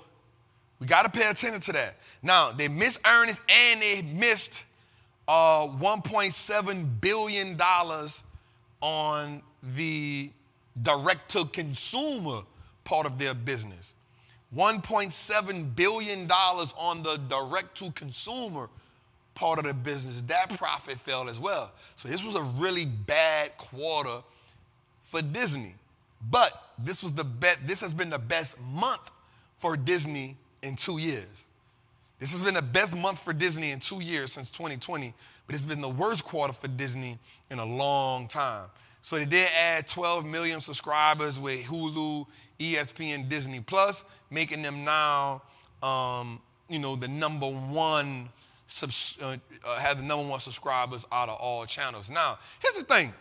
we got to pay attention to that. Now, they missed earnings and they missed $1.7 billion on the direct-to-consumer part of their business. $1.7 billion on the direct-to-consumer part of the business, that profit fell as well. So this was a really bad quarter for Disney. But this has been the best month for Disney in 2 years. This has been the best month for Disney in 2 years since 2020, but it's been the worst quarter for Disney in a long time. So they did add 12 million subscribers with Hulu, ESPN, Disney Plus, making them now, the number one, have the number one subscribers out of all channels. Now, here's the thing.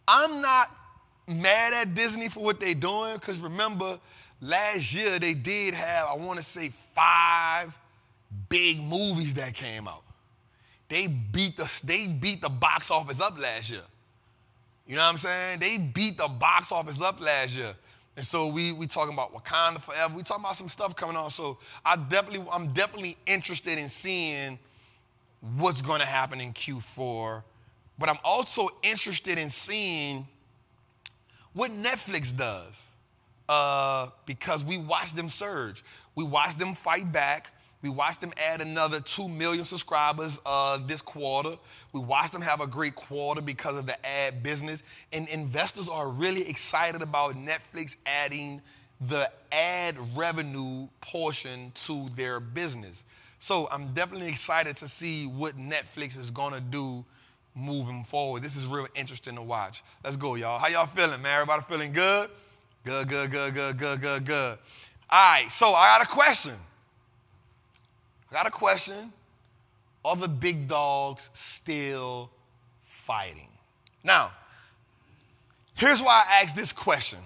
I'm not mad at Disney for what they're doing, because remember, last year they did have, I want to say, 5 big movies that came out. They beat the box office up last year. You know what I'm saying? They beat the box office up last year. And so we talking about Wakanda Forever. We talking about some stuff coming on. So I'm definitely interested in seeing what's going to happen in Q4. But I'm also interested in seeing what Netflix does, because we watched them surge. We watched them fight back. We watched them add another 2 million subscribers this quarter. We watched them have a great quarter because of the ad business. And investors are really excited about Netflix adding the ad revenue portion to their business. So I'm definitely excited to see what Netflix is going to do moving forward. This is real interesting to watch. Let's go, y'all. How y'all feeling, man? Everybody feeling good? Good. All right, so I got a question. Are the big dogs still fighting? Now, here's why I asked this question.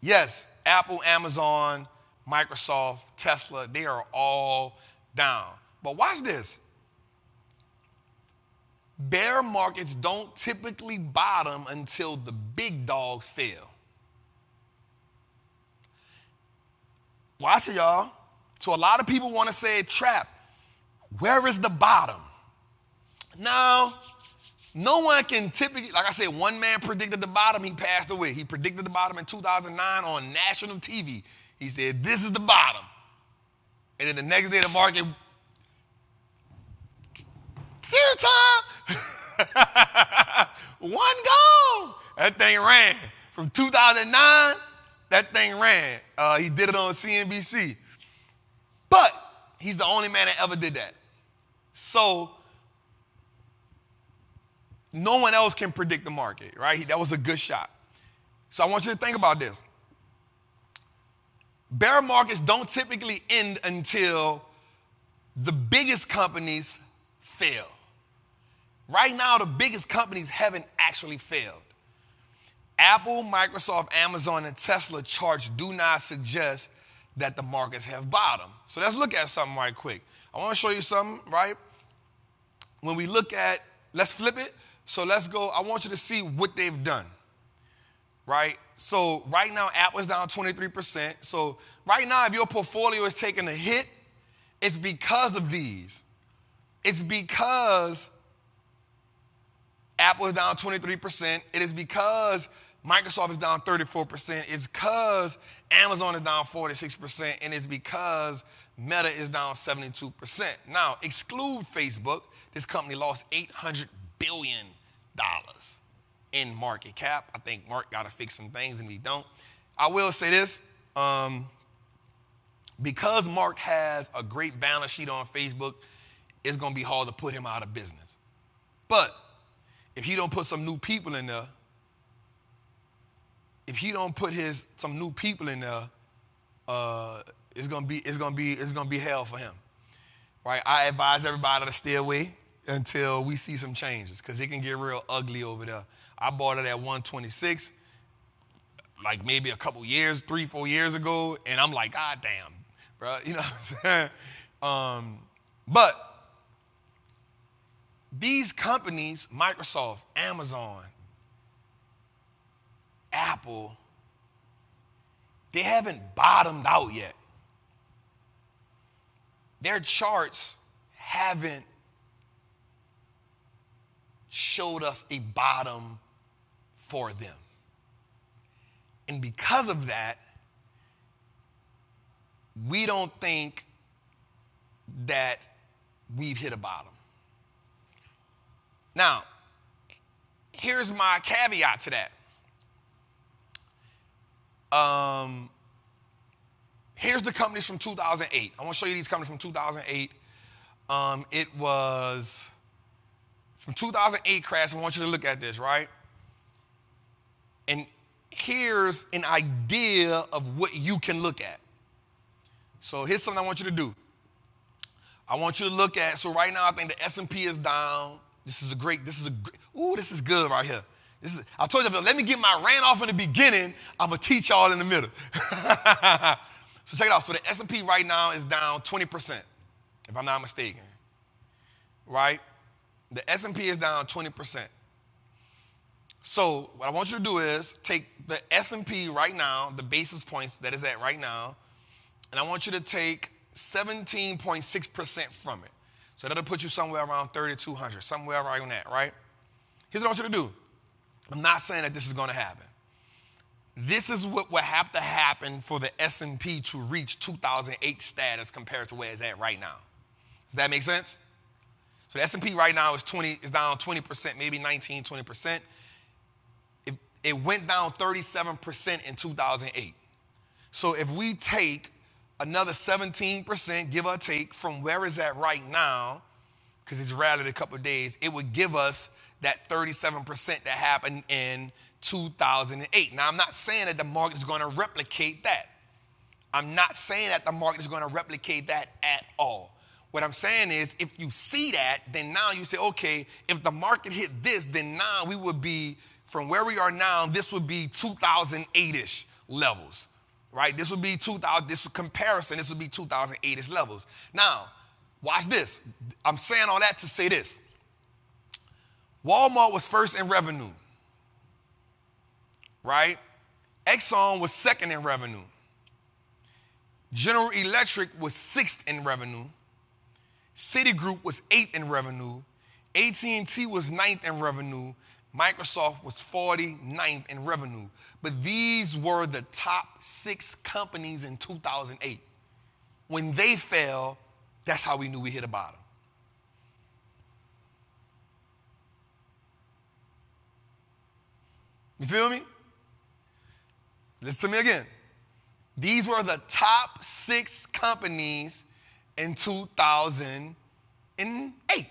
Yes, Apple, Amazon, Microsoft, Tesla, they are all down. But watch this. Bear markets don't typically bottom until the big dogs fail. Watch it, y'all. So a lot of people want to say, Trap, where is the bottom? Now, no one can typically, like I said, one man predicted the bottom, he passed away. He predicted the bottom in 2009 on national TV. He said, this is the bottom. And then the next day the market, zero time, one gone. That thing ran. From 2009, that thing ran. He did it on CNBC. But he's the only man that ever did that. So no one else can predict the market, right? That was a good shot. So I want you to think about this. Bear markets don't typically end until the biggest companies fail. Right now, the biggest companies haven't actually failed. Apple, Microsoft, Amazon, and Tesla charts do not suggest that the markets have bottomed. So let's look at something right quick. I want to show you something, right? When we look at, let's flip it. So let's go, I want you to see what they've done, right? So right now, Apple's down 23%. So right now, if your portfolio is taking a hit, it's because of these. It's because Apple is down 23%. It is because Microsoft is down 34%. It's because Amazon is down 46%. And it's because Meta is down 72%. Now, exclude Facebook. This company lost $800 billion in market cap. I think Mark got to fix some things and we don't. I will say this. Because Mark has a great balance sheet on Facebook, it's going to be hard to put him out of business. But if he don't put some new people in there, it's gonna be hell for him, right? I advise everybody to stay away until we see some changes, because it can get real ugly over there. I bought it at 126, like maybe a couple years, 3-4 years ago, and I'm like, God damn, bro, you know what I'm saying? But these companies, Microsoft, Amazon, Apple, they haven't bottomed out yet. Their charts haven't showed us a bottom for them. And because of that, we don't think that we've hit a bottom. Now, here's my caveat to that. Here's the companies from 2008. I want to show you these companies from 2008. It was from 2008 crash. I want you to look at this, right? And here's an idea of what you can look at. So here's something I want you to do. I want you to look at, so right now I think the S&P is down. This is good right here. I told you, let me get my rant off in the beginning. I'm going to teach y'all in the middle. So check it out. So the S&P right now is down 20%, if I'm not mistaken. Right? The S&P is down 20%. So what I want you to do is take the S&P right now, the basis points that is at right now, and I want you to take 17.6% from it. So that'll put you somewhere around 3,200, somewhere around that, right? Here's what I want you to do. I'm not saying that this is going to happen. This is what will have to happen for the S&P to reach 2008 status compared to where it's at right now. Does that make sense? So the S&P right now is down 20%, maybe 19, 20%. It went down 37% in 2008. So if we take another 17%, give or take, from where it's at right now, because it's rallied a couple of days, it would give us that 37% that happened in 2008. Now, I'm not saying that the market is going to replicate that. I'm not saying that the market is going to replicate that at all. What I'm saying is, if you see that, then now you say, okay, if the market hit this, then now we would be, from where we are now, this would be 2008-ish levels, right? This would be 2000, this comparison, this would be 2008-ish levels. Now, watch this. I'm saying all that to say this. Walmart was first in revenue, right? Exxon was second in revenue. General Electric was sixth in revenue. Citigroup was eighth in revenue. AT&T was ninth in revenue. Microsoft was 49th in revenue. But these were the top 6 companies in 2008. When they fell, that's how we knew we hit a bottom. You feel me? Listen to me again. These were the top 6 companies in 2008.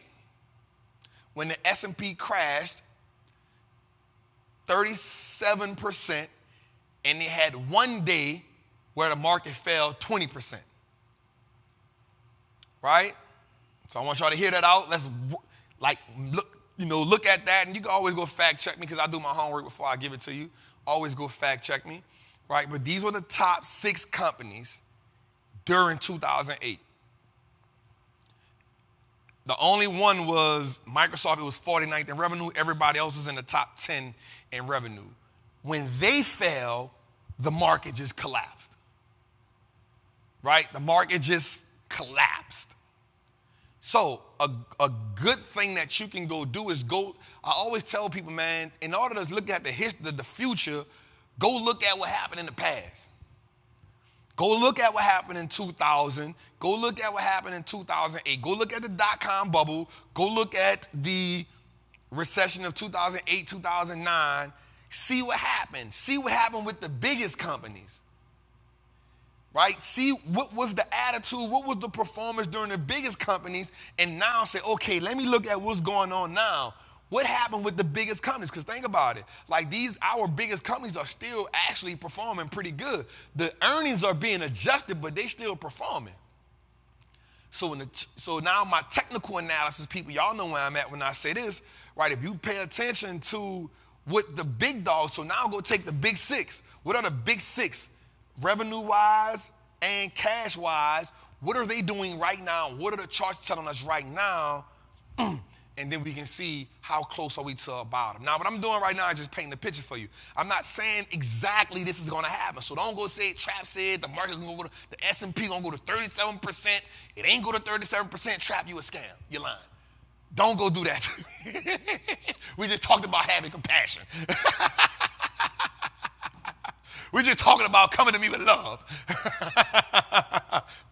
When the S&P crashed 37%, and they had one day where the market fell 20%. Right? So I want y'all to hear that out. Let's look at that, and you can always go fact check me because I do my homework before I give it to you. Always go fact check me. Right? But these were the top 6 companies during 2008. The only one was Microsoft. It was 49th in revenue. Everybody else was in the top 10 in revenue. When they fell, the market just collapsed. Right? The market just collapsed. So a good thing that you can go do is go. I always tell people, man, in order to look at the future, go look at what happened in the past. Go look at what happened in 2000. Go look at what happened in 2008. Go look at the dot-com bubble. Go look at the recession of 2008, 2009. See what happened. See what happened with the biggest companies. Right? See what was the attitude, what was the performance during the biggest companies, and now say, okay, let me look at what's going on now. What happened with the biggest companies? Because think about it. Like our biggest companies are still actually performing pretty good. The earnings are being adjusted, but they still performing. So now my technical analysis, people, y'all know where I'm at when I say this, right? If you pay attention to what the big dogs, so now go take the big 6. What are the big 6? Revenue-wise and cash-wise, what are they doing right now? What are the charts telling us right now? And then we can see how close are we to a bottom. Now, what I'm doing right now is just painting the picture for you. I'm not saying exactly this is going to happen. So don't go say Trap said the market's going to go to, the S&P going to go to 37%. It ain't go to 37%. Trap, you a scam. You're lying. Don't go do that. We just talked about having compassion. We're just talking about coming to me with love.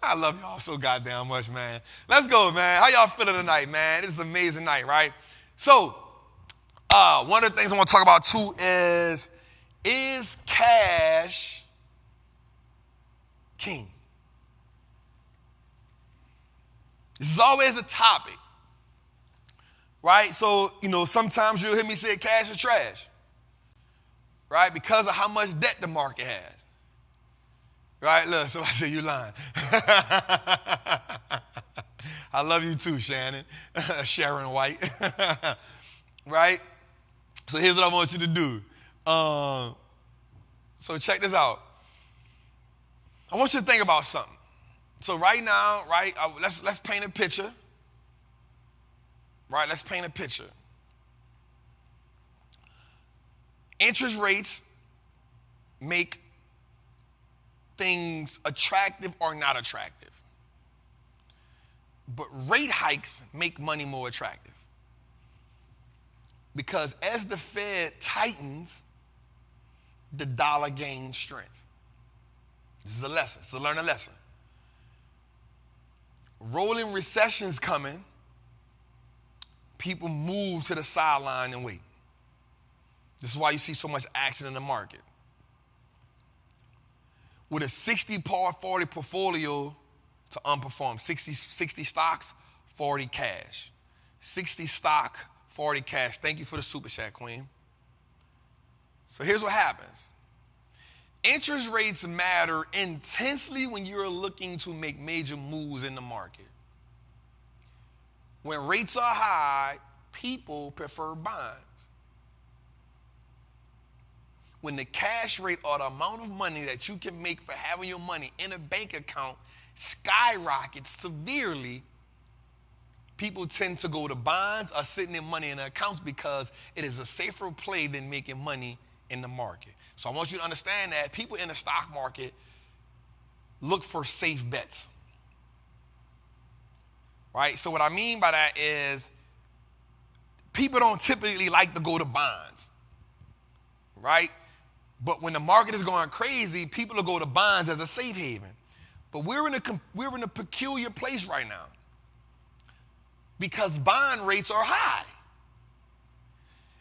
I love y'all so goddamn much, man. Let's go, man. How y'all feeling tonight, man? This is an amazing night, right? So, one of the things I want to talk about too is cash king? This is always a topic, right? So, sometimes you'll hear me say cash is trash, right? Because of how much debt the market has. Right? Look, somebody say you lying. I love you too, Shannon. Sharon White. Right? So here's what I want you to do. So check this out. I want you to think about something. So right now, right, let's paint a picture. Right? Let's paint a picture. Interest rates make things attractive or not attractive. But rate hikes make money more attractive. Because as the Fed tightens, the dollar gains strength. This is a lesson. It's to learn a lesson. Rolling recessions coming, people move to the sideline and wait. This is why you see so much action in the market. With a 60 par 40 portfolio to unperform. 60 stocks, 40 cash. 60 stock, 40 cash. Thank you for the super chat, Queen. So here's what happens. Interest rates matter intensely when you're looking to make major moves in the market. When rates are high, people prefer bonds. When the cash rate or the amount of money that you can make for having your money in a bank account skyrockets severely, people tend to go to bonds or sitting their money in their accounts because it is a safer play than making money in the market. So I want you to understand that people in the stock market look for safe bets. Right? So what I mean by that is people don't typically like to go to bonds. Right? But when the market is going crazy, people will go to bonds as a safe haven. But we're in a peculiar place right now because bond rates are high.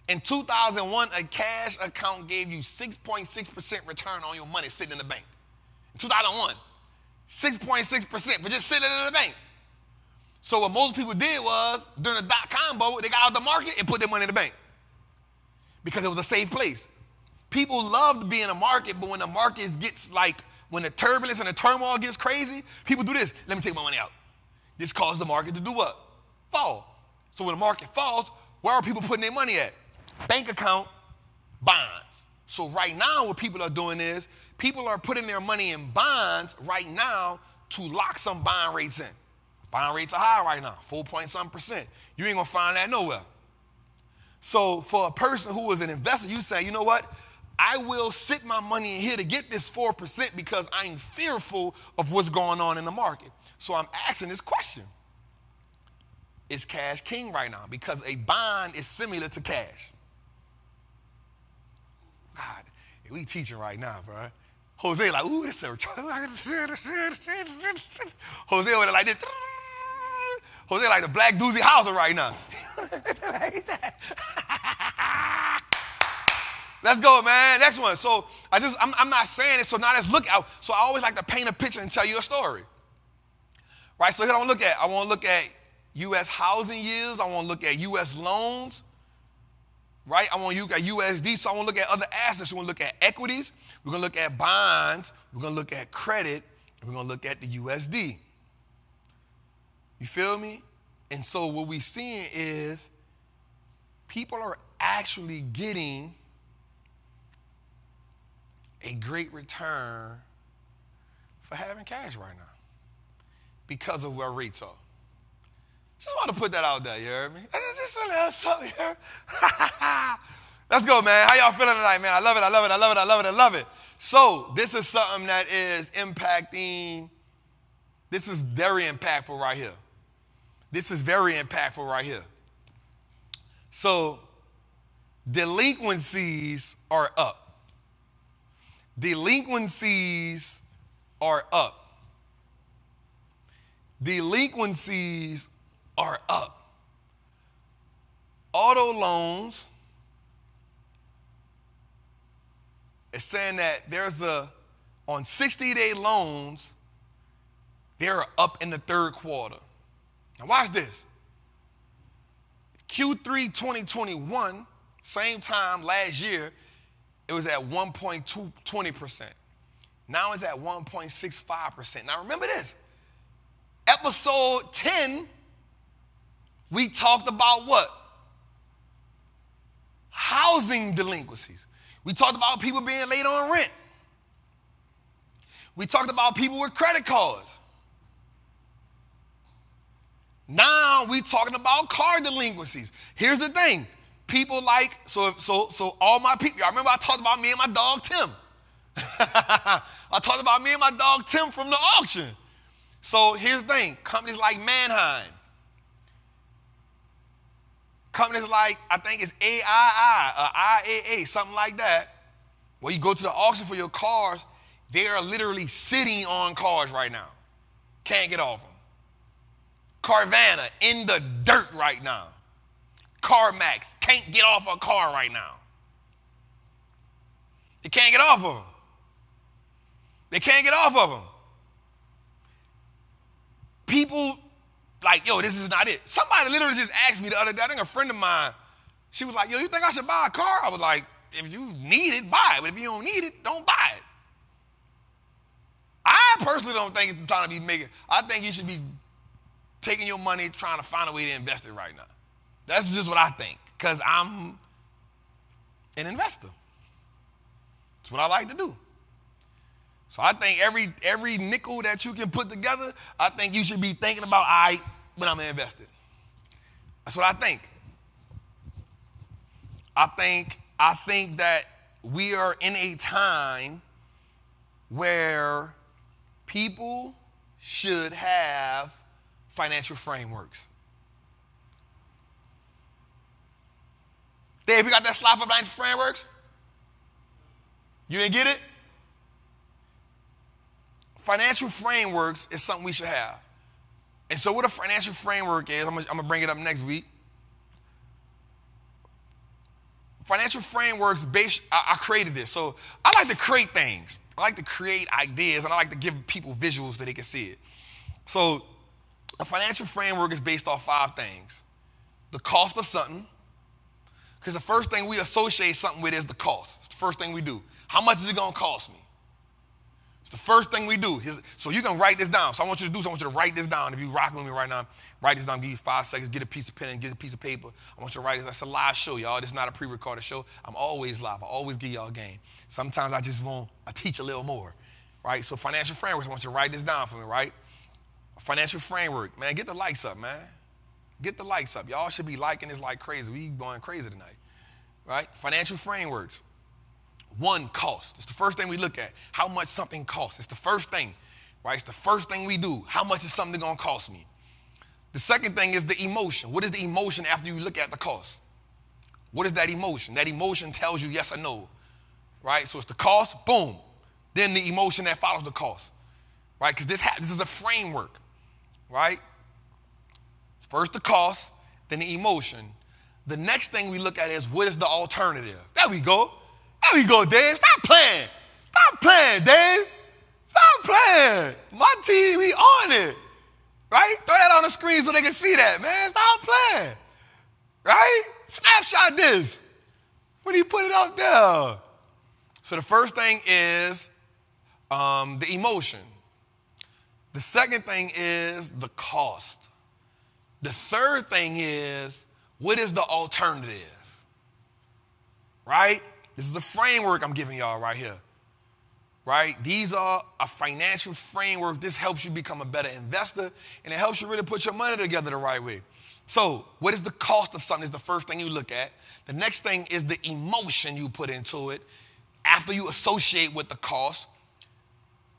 In 2001, a cash account gave you 6.6% return on your money sitting in the bank. In 2001, 6.6% for just sitting in the bank. So what most people did was, during the dot-com bubble, they got out of the market and put their money in the bank because it was a safe place. People love to be in a market, but when the market gets when the turbulence and the turmoil gets crazy, people do this. Let me take my money out. This causes the market to do what? Fall. So when the market falls, where are people putting their money at? Bank account, bonds. So right now what people are doing is people are putting their money in bonds right now to lock some bond rates in. Bond rates are high right now, 4.something%. You ain't gonna find that nowhere. So for a person who is an investor, you say, you know what? I will sit my money in here to get this 4% because I'm fearful of what's going on in the market. So I'm asking this question. Is cash king right now? Because a bond is similar to cash. God, we teaching right now, bro. Jose like, ooh, this is Jose over there like this. Jose like the Black Doozy Hauser right now. Let's go, man. Next one. So I'm not saying it, so now let's look out. So I always like to paint a picture and tell you a story. Right? So here I want to look at U.S. housing yields. I want to look at U.S. loans. Right? I want to look at USD. So I want to look at other assets. We're going to look at equities. We're going to look at bonds. We're going to look at credit. And we're going to look at the USD. You feel me? And so what we're seeing is people are actually getting a great return for having cash right now because of where rates are. Just want to put that out there, you heard me? Just a little something here. Let's go, man. How y'all feeling tonight, man? I love it, I love it, I love it, I love it, I love it. So this is something that is impacting, this is very impactful right here. This is very impactful right here. So delinquencies are up. Delinquencies are up. Delinquencies are up. Auto loans is saying that on 60-day loans, they're up in the third quarter. Now watch this. Q3 2021, same time last year, it was at 1.20%. Now it's at 1.65%. Now remember this. Episode 10, we talked about what? Housing delinquencies. We talked about people being late on rent. We talked about people with credit cards. Now we talking about car delinquencies. Here's the thing. People so all my people, y'all remember I talked about me and my dog Tim. I talked about me and my dog Tim from the auction. So here's the thing. Companies like Manheim. Companies like, I think it's AII or IAA, something like that, where you go to the auction for your cars, they are literally sitting on cars right now. Can't get off them. Carvana in the dirt right now. CarMax can't get off a car right now. They can't get off of them. They can't get off of them. People like, yo, this is not it. Somebody literally just asked me the other day, I think a friend of mine, she was like, yo, you think I should buy a car? I was like, if you need it, buy it. But if you don't need it, don't buy it. I personally don't think it's the time to be making. I think you should be taking your money, trying to find a way to invest it right now. That's just what I think, because I'm an investor. That's what I like to do. So I think every nickel that you can put together, I think you should be thinking about, all right, when I'm going to invest it. That's what I think. I think that we are in a time where people should have financial frameworks. Dave, you got that slide for financial frameworks? You didn't get it? Financial frameworks is something we should have. And so what a financial framework is, I'm going to bring it up next week. Financial frameworks, I created this. So I like to create things. I like to create ideas, and I like to give people visuals so they can see it. So a financial framework is based off 5 things. The cost of something, because the first thing we associate something with is the cost. It's the first thing we do. How much is it going to cost me? It's the first thing we do. So you can write this down. So I want you to do something. I want you to write this down. If you're rocking with me right now, write this down. Give you 5 seconds. Get a piece of pen and get a piece of paper. I want you to write this. That's a live show, y'all. This is not a pre-recorded show. I'm always live. I always give y'all game. Sometimes I teach a little more, right? So financial frameworks, I want you to write this down for me, right? A financial framework. Man, get the likes up, man. Get the likes up. Y'all should be liking this like crazy. We going crazy tonight, right? Financial frameworks. 1, cost. It's the first thing we look at. How much something costs. It's the first thing, right? It's the first thing we do. How much is something going to cost me? The second thing is the emotion. What is the emotion after you look at the cost? What is that emotion? That emotion tells you yes or no, right? So it's the cost, boom. Then the emotion that follows the cost, right? Because this is a framework, right? First the cost, then the emotion. The next thing we look at is what is the alternative? There we go. There we go, Dave. Stop playing. Stop playing, Dave. Stop playing. My team, we on it. Right? Throw that on the screen so they can see that, man. Stop playing. Right? Snapshot this. When you put it up there. So the first thing is the emotion. The second thing is the cost. The third thing is what is the alternative? Right? This is a framework I'm giving y'all right here, right? These are a financial framework. This helps you become a better investor, and it helps you really put your money together the right way. So what is the cost of something is the first thing you look at. The next thing is the emotion you put into it after you associate with the cost.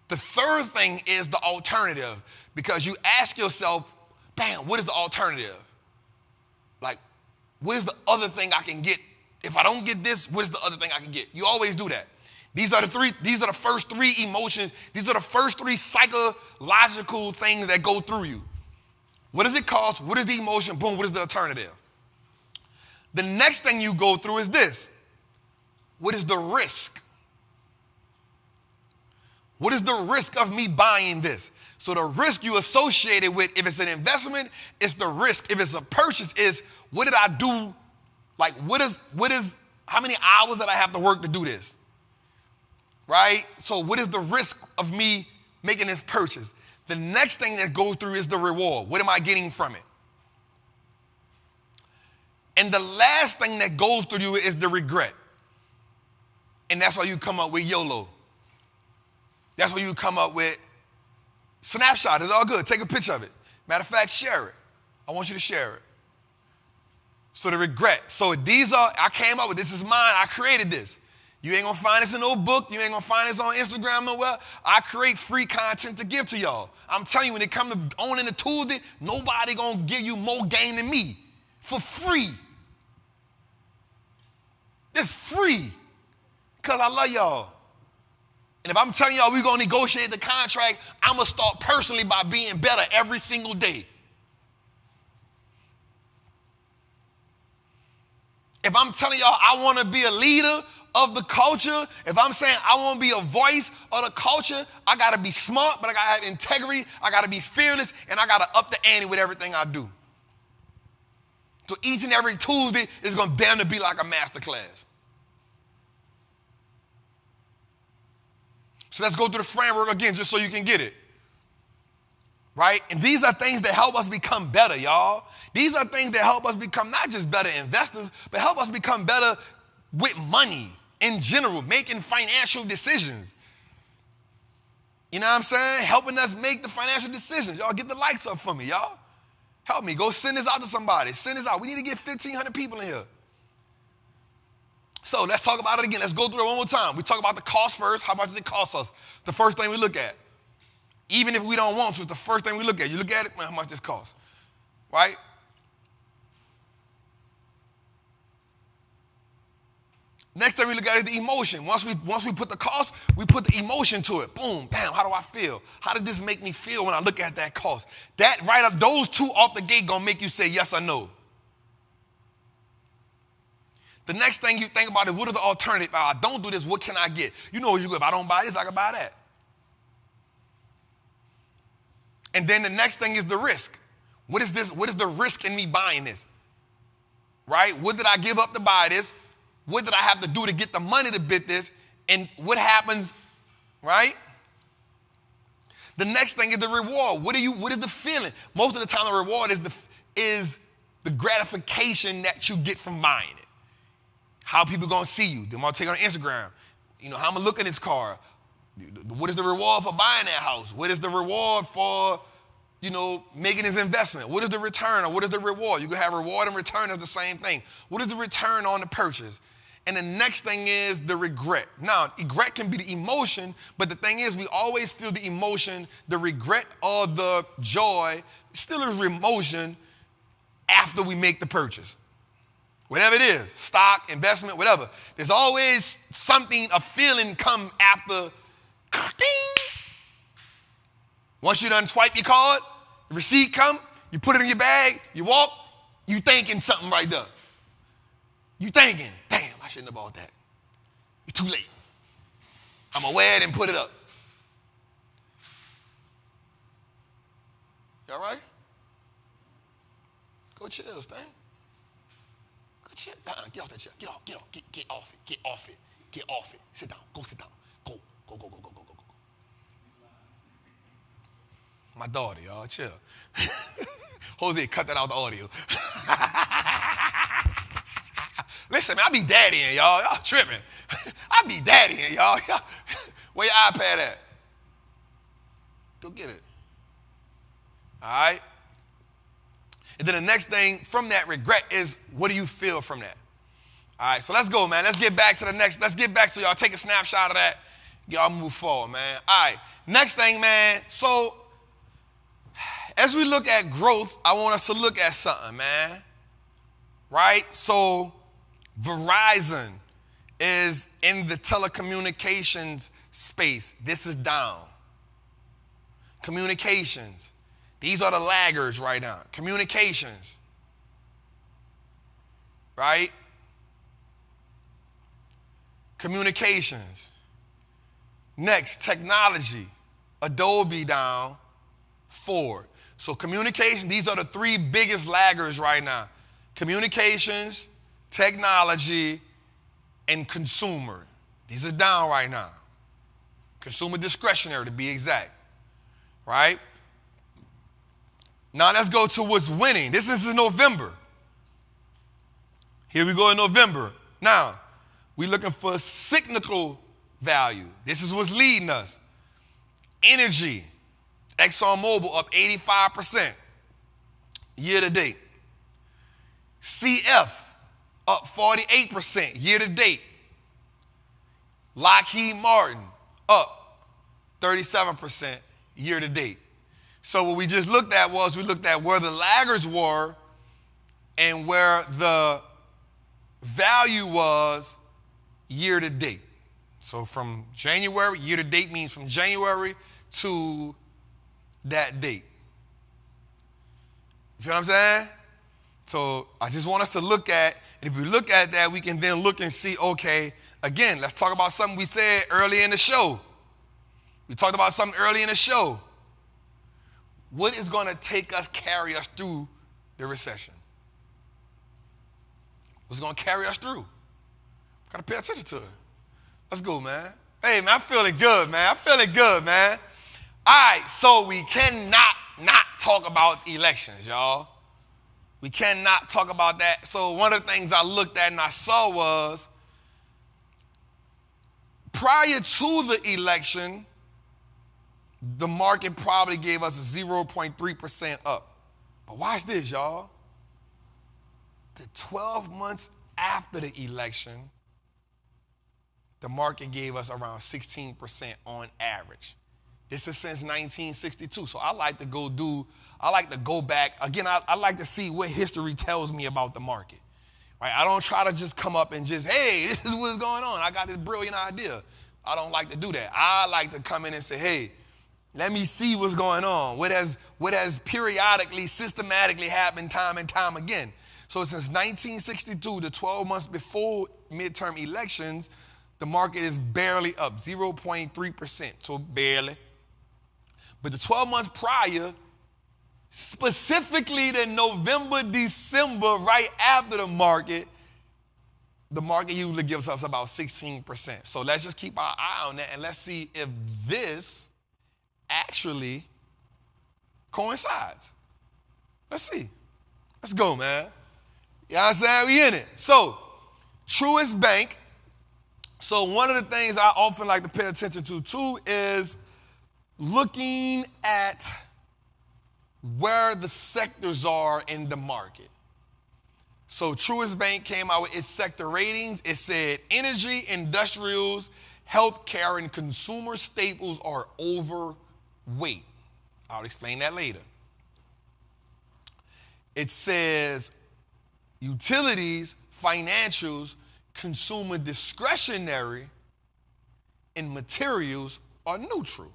The third thing is the alternative, because you ask yourself, bam, what is the alternative? Like, what is the other thing I can get? If I don't get this, what is the other thing I can get? You always do that. These are the first 3 emotions. These are the first 3 psychological things that go through you. What does it cost? What is the emotion? Boom, what is the alternative? The next thing you go through is this. What is the risk? What is the risk of me buying this? So the risk you associated with, if it's an investment, it's the risk. If it's a purchase, is what did I do? Like, how many hours did I have to work to do this? Right? So what is the risk of me making this purchase? The next thing that goes through is the reward. What am I getting from it? And the last thing that goes through you is the regret. And that's why you come up with YOLO. That's why you come up with snapshot. It's all good. Take a picture of it. Matter of fact, share it. I want you to share it. So the regret. So I came up with, this is mine. I created this. You ain't going to find this in no book. You ain't going to find this on Instagram nowhere. I create free content to give to y'all. I'm telling you, when it comes to owning the Tuesday, nobody going to give you more game than me for free. It's free because I love y'all. And if I'm telling y'all we're going to negotiate the contract, I'm going to start personally by being better every single day. If I'm telling y'all I want to be a leader of the culture, if I'm saying I want to be a voice of the culture, I got to be smart, but I got to have integrity, I got to be fearless, and I got to up the ante with everything I do. So each and every Tuesday is going to damn to be like a masterclass. So let's go through the framework again just so you can get it. Right? And these are things that help us become better, y'all. These are things that help us become not just better investors, but help us become better with money in general, making financial decisions. You know what I'm saying? Helping us make the financial decisions. Y'all get the lights up for me, y'all. Help me. Go send this out to somebody. Send this out. We need to get 1,500 people in here. So let's talk about it again. Let's go through it one more time. We talk about the cost first. How much does it cost us? The first thing we look at. Even if we don't want to, it's the first thing we look at. You look at it, man, how much this costs, right? Next thing we look at is the emotion. Once we put the cost, we put the emotion to it. Boom, damn, how do I feel? How did this make me feel when I look at that cost? That right up, those two off the gate gonna make you say yes or no. The next thing you think about is what is the alternative? If I don't do this, what can I get? You know, if I don't buy this, I can buy that. And then the next thing is the risk. What is this? What is the risk in me buying this? Right? What did I give up to buy this? What did I have to do to get the money to bid this? And what happens, right? The next thing is the reward. What is the feeling? Most of the time the reward is the gratification that you get from buying it. How people gonna see you. They're gonna take it on Instagram. You know, how I'm gonna look at this car. What is the reward for buying that house? What is the reward for, making this investment? What is the return or what is the reward? You can have reward and return as the same thing. What is the return on the purchase? And the next thing is the regret. Now, regret can be the emotion, but the thing is we always feel the emotion, the regret or the joy still is emotion after we make the purchase. Whatever it is, stock, investment, whatever. There's always something, a feeling come after. Ding. Once you done swipe your card, the receipt come, you put it in your bag, you walk, you thinking something right there. You thinking, damn, I shouldn't have bought that. It's too late. I'm gonna wear it and put it up. You all right? Go chill, Stan. Go chill. Get off that chair. Get off it. Get off it. Get off it. Sit down. Go sit down. Go. My daughter, y'all, chill. Jose, cut that out the audio. Listen, man, I be daddying, y'all. Y'all tripping. I be daddying, y'all. Where your iPad at? Go get it. All right? And then the next thing from that regret is, what do you feel from that? All right, so let's go, man. Let's get back to y'all. Take a snapshot of that. Y'all move forward, man. All right, next thing, man. So as we look at growth, I want us to look at something, man. Right? So Verizon is in the telecommunications space. This is down. Communications. These are the laggards right now. Communications, right? Communications. Next, technology. Adobe down 4. So communication, these are the 3 biggest laggards right now. Communications, technology, and consumer. These are down right now. Consumer discretionary to be exact, right? Now let's go to what's winning. This is November. Here we go in November. Now, we're looking for cyclical value. This is what's leading us. Energy, ExxonMobil up 85% year to date. CF up 48% year to date. Lockheed Martin up 37% year to date. So what we just looked at was we looked at where the laggards were and where the value was year to date. So from January, year to date means from January to that date. You feel what I'm saying? So I just want us to look at, and if we look at that, we can then look and see, okay, again, let's talk about something we said early in the show. We talked about something early in the show. What is going to carry us through the recession? What's going to carry us through? Got to pay attention to it. Let's go, man. Hey, man, I'm feeling good, man. All right, so we cannot not talk about elections, y'all. We cannot talk about that. So one of the things I looked at and I saw was prior to the election, the market probably gave us a 0.3% up. But watch this, y'all. The 12 months after the election, the market gave us around 16% on average. This is since 1962. So I like to go back. Again, I like to see what history tells me about the market. Right? I don't try to just come up and just, hey, this is what's going on. I got this brilliant idea. I don't like to do that. I like to come in and say, hey, let me see what's going on. What has periodically, systematically happened time and time again. So since 1962, the 12 months before midterm elections, the market is barely up, 0.3%, so barely. But the 12 months prior, specifically the November, December, right after the market usually gives us about 16%. So let's just keep our eye on that and let's see if this actually coincides. Let's see. Let's go, man. You know what I'm saying? We in it. So, Truist Bank. So one of the things I often like to pay attention to too is looking at where the sectors are in the market. So Truist Bank came out with its sector ratings. It said energy, industrials, healthcare, and consumer staples are overweight. I'll explain that later. It says utilities, financials, consumer discretionary, and materials are neutral.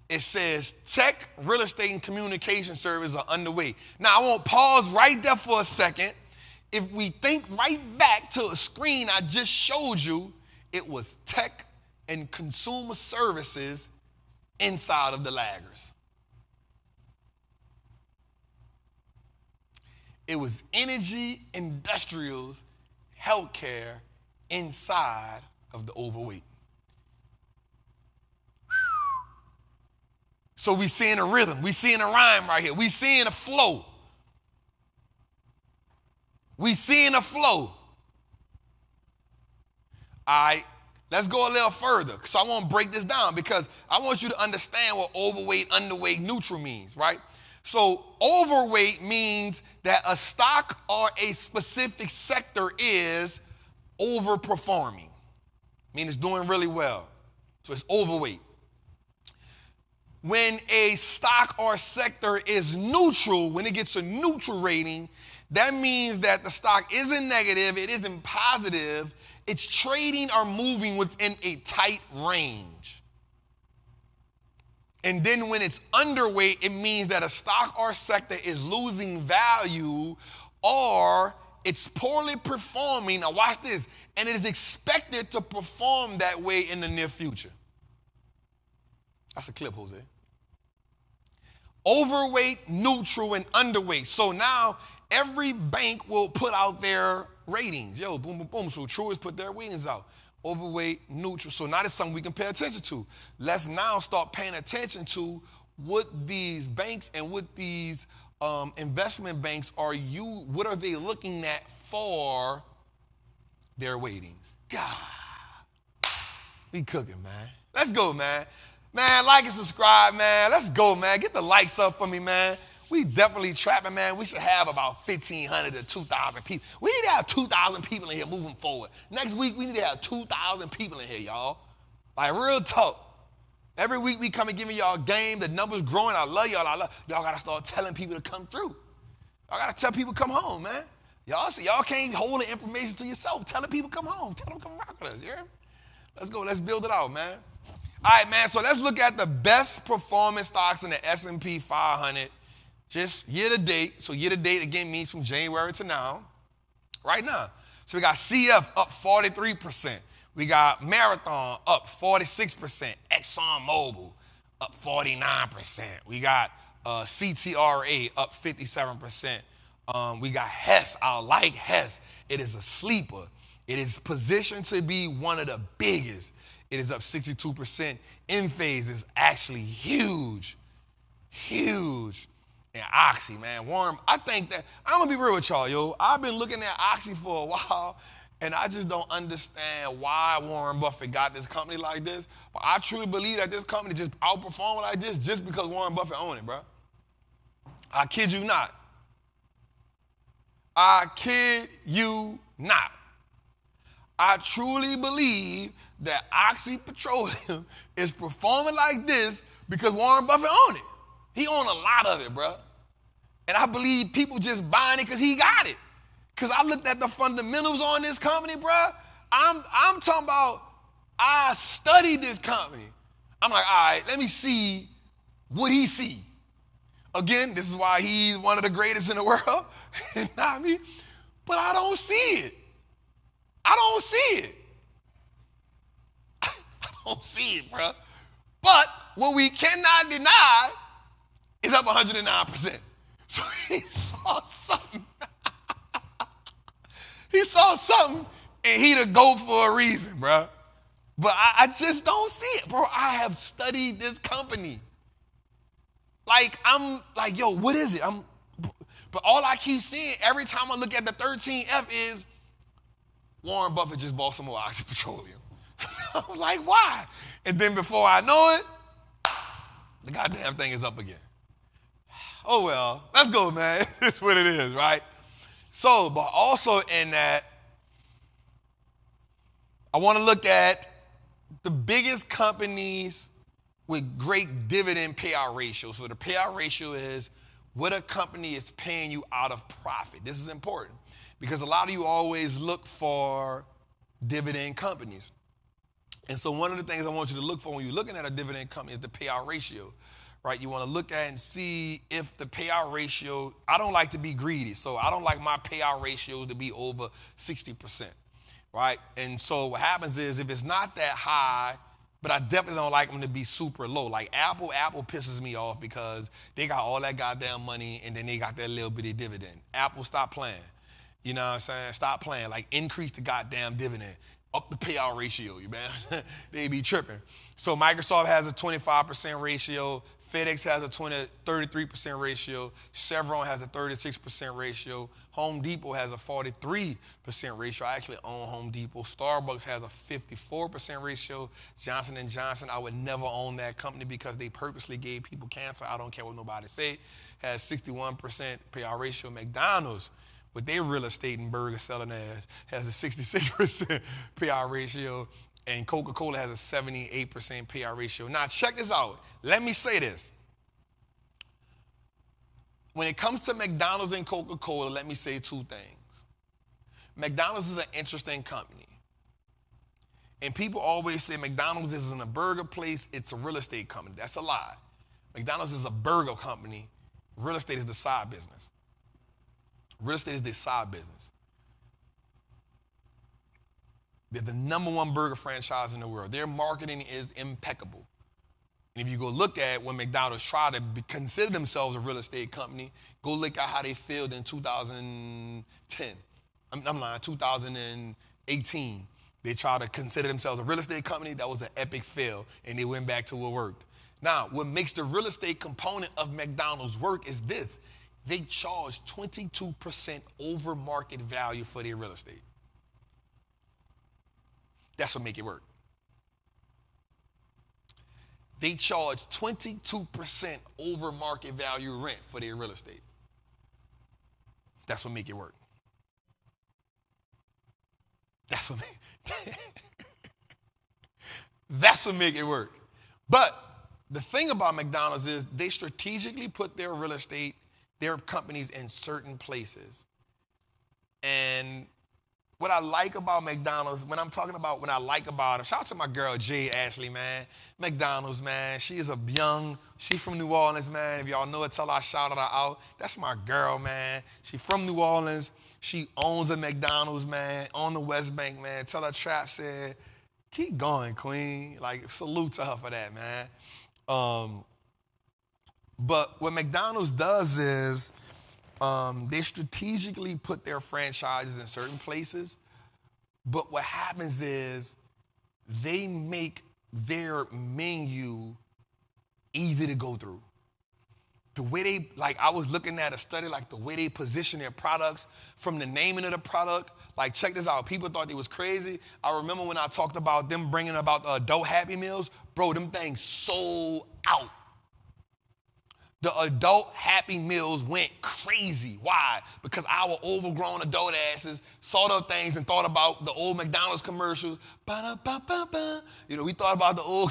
It says tech, real estate, and communication services are underweight. Now, I won't pause right there for a second. If we think right back to a screen I just showed you, it was tech and consumer services inside of the laggers. It was energy, industrials, healthcare inside of the overweight. So we seeing a rhythm. We seeing a rhyme right here. We seeing a flow. All right, let's go a little further because I want to break this down because I want you to understand what overweight, underweight, neutral means, right? So overweight means that a stock or a specific sector is overperforming. I mean, it's doing really well. So it's overweight. When a stock or sector is neutral, when it gets a neutral rating, that means that the stock isn't negative, it isn't positive, it's trading or moving within a tight range. And then when it's underweight, it means that a stock or sector is losing value or it's poorly performing. Now watch this. And it is expected to perform that way in the near future. That's a clip, Jose. Overweight, neutral, and underweight. So now every bank will put out their ratings. Yo, boom, boom, boom. So Truist put their ratings out. Overweight, neutral. So now that's something we can pay attention to. Let's now start paying attention to what these banks and what these investment banks what are they looking at for their weightings? God, we cooking, man. Let's go, man. Man, like and subscribe, man. Let's go, man. Get the likes up for me, man. We definitely trapping, man. We should have about 1,500 to 2,000 people. We need to have 2,000 people in here moving forward. Next week, we need to have 2,000 people in here, y'all. Like, real talk. Every week, we come and giving y'all game. The numbers growing. I love y'all. Y'all got to start telling people to come through. Y'all got to tell people come home, man. Y'all can't hold the information to yourself. Tell the people come home. Tell them come rock with us, you hear me? Let's go. Let's build it out, man. All right, man. So let's look at the best performing stocks in the S&P 500. Just year to date. So year to date, again, means from January to now. Right now. So we got CF up 43%. We got Marathon up 46%. ExxonMobil up 49%. We got CTRA up 57%. We got Hess. I like Hess. It is a sleeper. It is positioned to be one of the biggest. It is up 62%. Enphase is actually huge. Huge. And Oxy, man. Warren, I think that, I'm going to be real with y'all, yo. I've been looking at Oxy for a while, and I just don't understand why Warren Buffett got this company like this. But I truly believe that this company just outperforming like this just because Warren Buffett owned it, bro. I kid you not. I kid you not. I truly believe that Oxy Petroleum is performing like this because Warren Buffett owned it. He owned a lot of it, bro. And I believe people just buying it because he got it. Because I looked at the fundamentals on this company, bro. I'm talking about, I studied this company. I'm like, all right, let me see what he see. Again, this is why he's one of the greatest in the world. Not me. But I don't see it. I don't see it. I don't see it, bro. But what we cannot deny is up 109%. So he saw something. He saw something, and he to go for a reason, bro. But I just don't see it, bro. I have studied this company. Like, I'm like, yo, what is it? But all I keep seeing every time I look at the 13F is Warren Buffett just bought some more Oxy Petroleum. I was like, why? And then before I know it, the goddamn thing is up again. Oh, well, let's go, man. It's what it is, right? So, but also in that, I want to look at the biggest companies with great dividend payout ratio. So the payout ratio is what a company is paying you out of profit. This is important because a lot of you always look for dividend companies. And so one of the things I want you to look for when you're looking at a dividend company is the payout ratio, right? You want to look at and see if the payout ratio, I don't like to be greedy, so I don't like my payout ratios to be over 60%, right? And so what happens is if it's not that high, but I definitely don't like them to be super low. Like Apple pisses me off because they got all that goddamn money and then they got that little bitty dividend. Apple, stop playing. You know what I'm saying? Stop playing. Like increase the goddamn dividend. Up the payout ratio, you man. They be tripping. So Microsoft has a 25% ratio. FedEx has a 33% ratio. Chevron has a 36% ratio. Home Depot has a 43% ratio. I actually own Home Depot. Starbucks has a 54% ratio. Johnson & Johnson, I would never own that company because they purposely gave people cancer. I don't care what nobody say. Has 61% payout ratio. McDonald's, with their real estate and burger selling ass, has a 66% payout ratio. And Coca Cola has a 78% payout ratio. Now, check this out. Let me say this. When it comes to McDonald's and Coca Cola, let me say two things. McDonald's is an interesting company. And people always say McDonald's isn't a burger place, it's a real estate company. That's a lie. McDonald's is a burger company. Real estate is the side business. Real estate is their side business. They're the #1 burger franchise in the world. Their marketing is impeccable. And if you go look at when McDonald's tried to consider themselves a real estate company, go look at how they failed in 2010. I'm lying, 2018. They tried to consider themselves a real estate company. That was an epic fail, and they went back to what worked. Now, what makes the real estate component of McDonald's work is this. They charge 22% over market value for their real estate. That's what makes it work. They charge 22% over market value rent for their real estate. That's what makes it work. That's what make it work. But the thing about McDonald's is they strategically put their real estate, their companies in certain places. And what I like about McDonald's, when I'm talking about what I like about them, shout out to my girl Jade Ashley, man. McDonald's, man. She is she's from New Orleans, man. If y'all know her, tell her I shouted her out. That's my girl, man. She from New Orleans. She owns a McDonald's, man, on the West Bank, man. Tell her Trap said, keep going, queen. Like, salute to her for that, man. But what McDonald's does is they strategically put their franchises in certain places. But what happens is they make their menu easy to go through. The way I was looking at a study, the way they position their products from the naming of the product. Check this out. People thought they was crazy. I remember when I talked about them bringing about the adult Happy Meals. Bro, them things sold out. The adult Happy Meals went crazy. Why? Because our overgrown adult asses saw those things and thought about the old McDonald's commercials. Ba-da-ba-ba-ba. We thought about the old...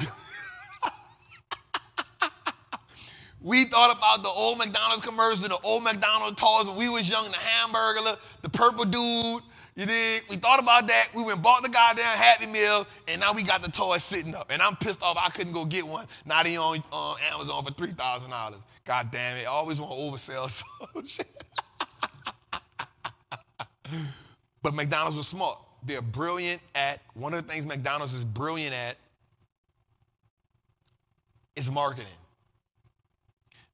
We thought about the old McDonald's commercials, the old McDonald's toys when we was young, the hamburger, the purple dude, you dig? We thought about that. We went and bought the goddamn Happy Meal, and now we got the toy sitting up. And I'm pissed off I couldn't go get one. Now they on Amazon for $3,000. God damn it. I always want to oversell some shit. But McDonald's was smart. They're brilliant at, one of the things McDonald's is brilliant at is marketing.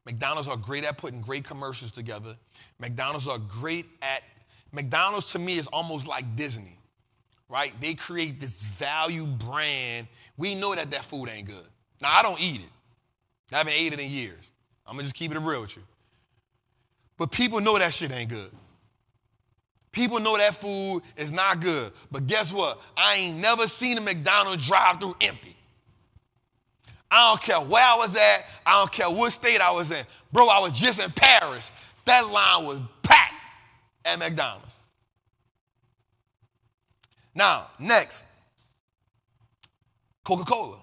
McDonald's are great at putting great commercials together. McDonald's to me is almost like Disney, right? They create this value brand. We know that food ain't good. Now, I don't eat it. I haven't ate it in years. I'm going to just keep it real with you. But people know that shit ain't good. People know that food is not good. But guess what? I ain't never seen a McDonald's drive-thru empty. I don't care where I was at. I don't care what state I was in. Bro, I was just in Paris. That line was packed at McDonald's. Now, next, Coca Cola.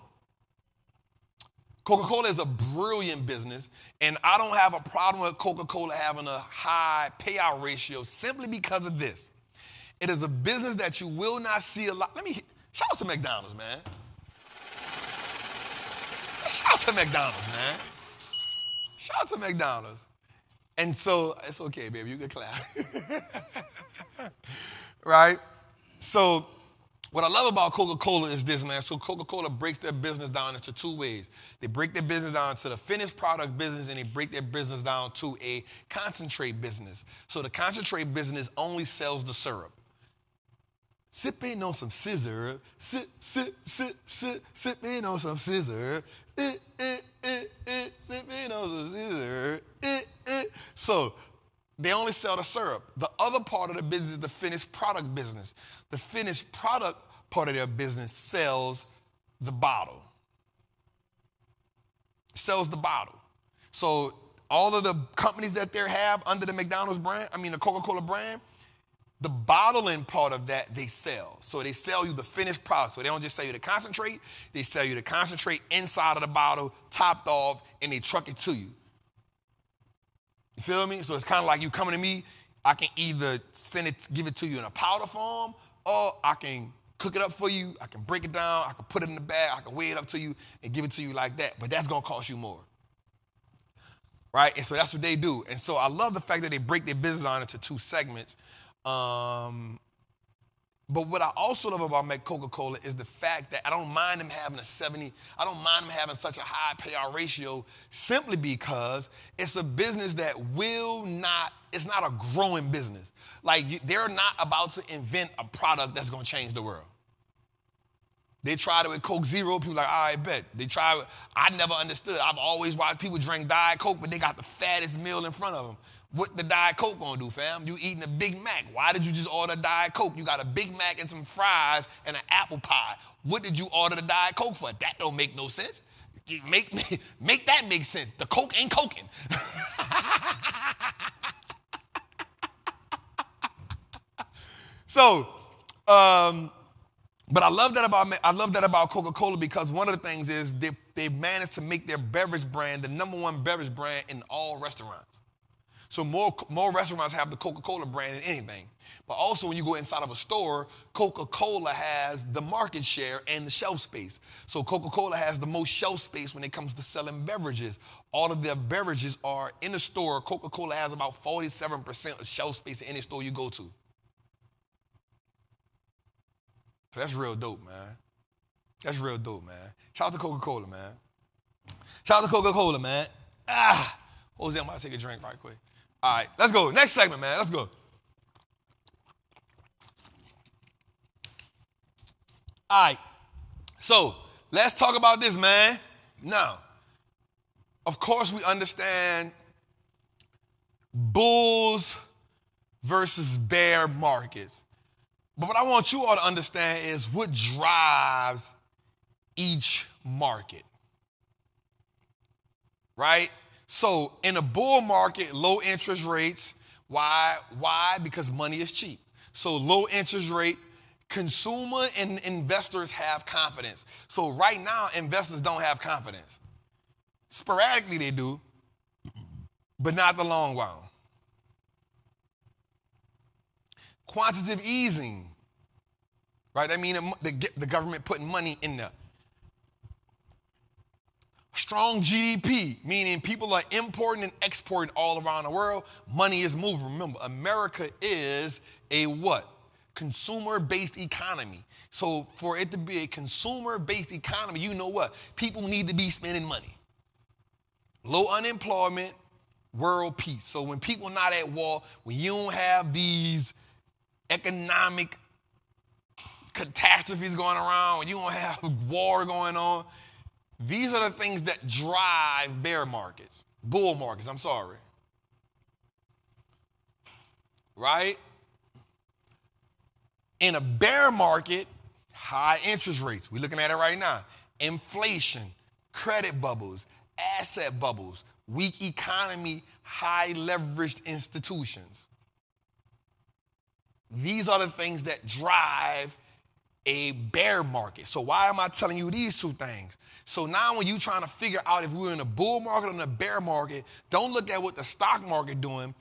Coca Cola is a brilliant business, and I don't have a problem with Coca Cola having a high payout ratio simply because of this. It is a business that you will not see a lot. Shout out to McDonald's, man. Shout out to McDonald's, man. Shout out to McDonald's. And so, it's okay, baby. You can clap. Right? So, what I love about Coca Cola is this, man. So, Coca Cola breaks their business down into two ways. They break their business down to the finished product business, and they break their business down to a concentrate business. So, the concentrate business only sells the syrup. Sipping on some scissor, sipping on some scissor, sipping on some scissor, So they only sell the syrup. The other part of the business is the finished product business. The finished product part of their business sells the bottle. Sells the bottle. So all of the companies that they have under the McDonald's brand, the Coca-Cola brand, the bottling part of that they sell. So they sell you the finished product. So they don't just sell you the concentrate. They sell you the concentrate inside of the bottle, topped off, and they truck it to you. You feel me? So it's kind of like you coming to me. I can either give it to you in a powder form, or I can cook it up for you. I can break it down. I can put it in the bag. I can weigh it up to you and give it to you like that. But that's going to cost you more. right? And so that's what they do. And so I love the fact that they break their business on into two segments. But what I also love about Coca Cola is the fact that I don't mind them having I don't mind them having such a high payout ratio simply because it's a business that it's not a growing business. Like, they're not about to invent a product that's going to change the world. They tried it with Coke Zero. People like, all right, bet. They tried it. I never understood. I've always watched people drink Diet Coke, but they got the fattest meal in front of them. What the Diet Coke gonna do, fam? You eating a Big Mac. Why did you just order Diet Coke? You got a Big Mac and some fries and an apple pie. What did you order the Diet Coke for? That don't make no sense. Make that make sense. The Coke ain't coking. So, but I love that about Coca Cola because one of the things is they've managed to make their beverage brand the #1 beverage brand in all restaurants. So more restaurants have the Coca Cola brand than anything. But also when you go inside of a store, Coca Cola has the market share and the shelf space. So Coca Cola has the most shelf space when it comes to selling beverages. All of their beverages are in the store. Coca Cola has about 47% of shelf space in any store you go to. So that's real dope, man. That's real dope, man. Shout out to Coca Cola, man. Shout out to Coca Cola, man. Jose, I'm about to take a drink right quick. All right, let's go. Next segment, man. Let's go. All right. So let's talk about this, man. Now, of course, we understand bulls versus bear markets. But what I want you all to understand is what drives each market. Right? So in a bull market, low interest rates. Why? Because money is cheap. So low interest rate, consumer and investors have confidence. So right now, investors don't have confidence. Sporadically they do, but not the long while. Quantitative easing, right? I mean the government putting money in there. Strong GDP, meaning people are importing and exporting all around the world. Money is moving. Remember, America is a what? Consumer-based economy. So for it to be a consumer-based economy, you know what? People need to be spending money. Low unemployment, world peace. So when people not at war, when you don't have these economic catastrophes going around, when you don't have war going on, these are the things that drive bull markets, I'm sorry. Right? In a bear market, high interest rates. We're looking at it right now. Inflation, credit bubbles, asset bubbles, weak economy, high leveraged institutions. These are the things that drive a bear market. So why am I telling you these two things? So now when you're trying to figure out if we're in a bull market or in a bear market, don't look at what the stock market doing.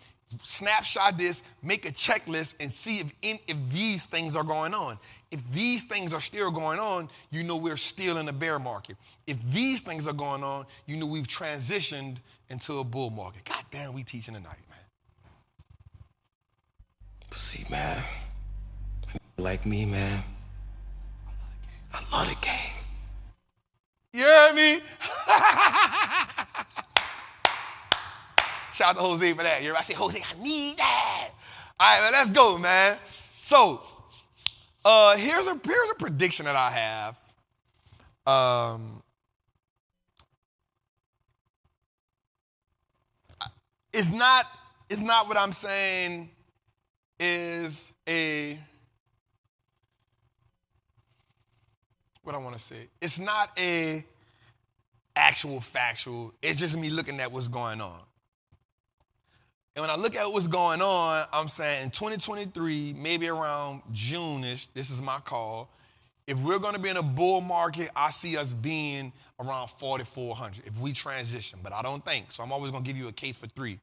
Snapshot this, make a checklist, and see if these things are going on. If these things are still going on, you know we're still in a bear market. If these things are going on, you know we've transitioned into a bull market. God damn, we teaching tonight, man. But see, man, like me, man, I love the game. You heard me? Shout out to Jose for that. You heard me? I say, Jose, I need that. All right, man, let's go, man. So here's a prediction that I have. It's not what I'm saying is what I want to say. It's not a actual factual. It's just me looking at what's going on. And when I look at what's going on, I'm saying in 2023, maybe around June-ish, this is my call. If we're going to be in a bull market, I see us being around 4,400 if we transition, but I don't think. So I'm always going to give you a case for 3.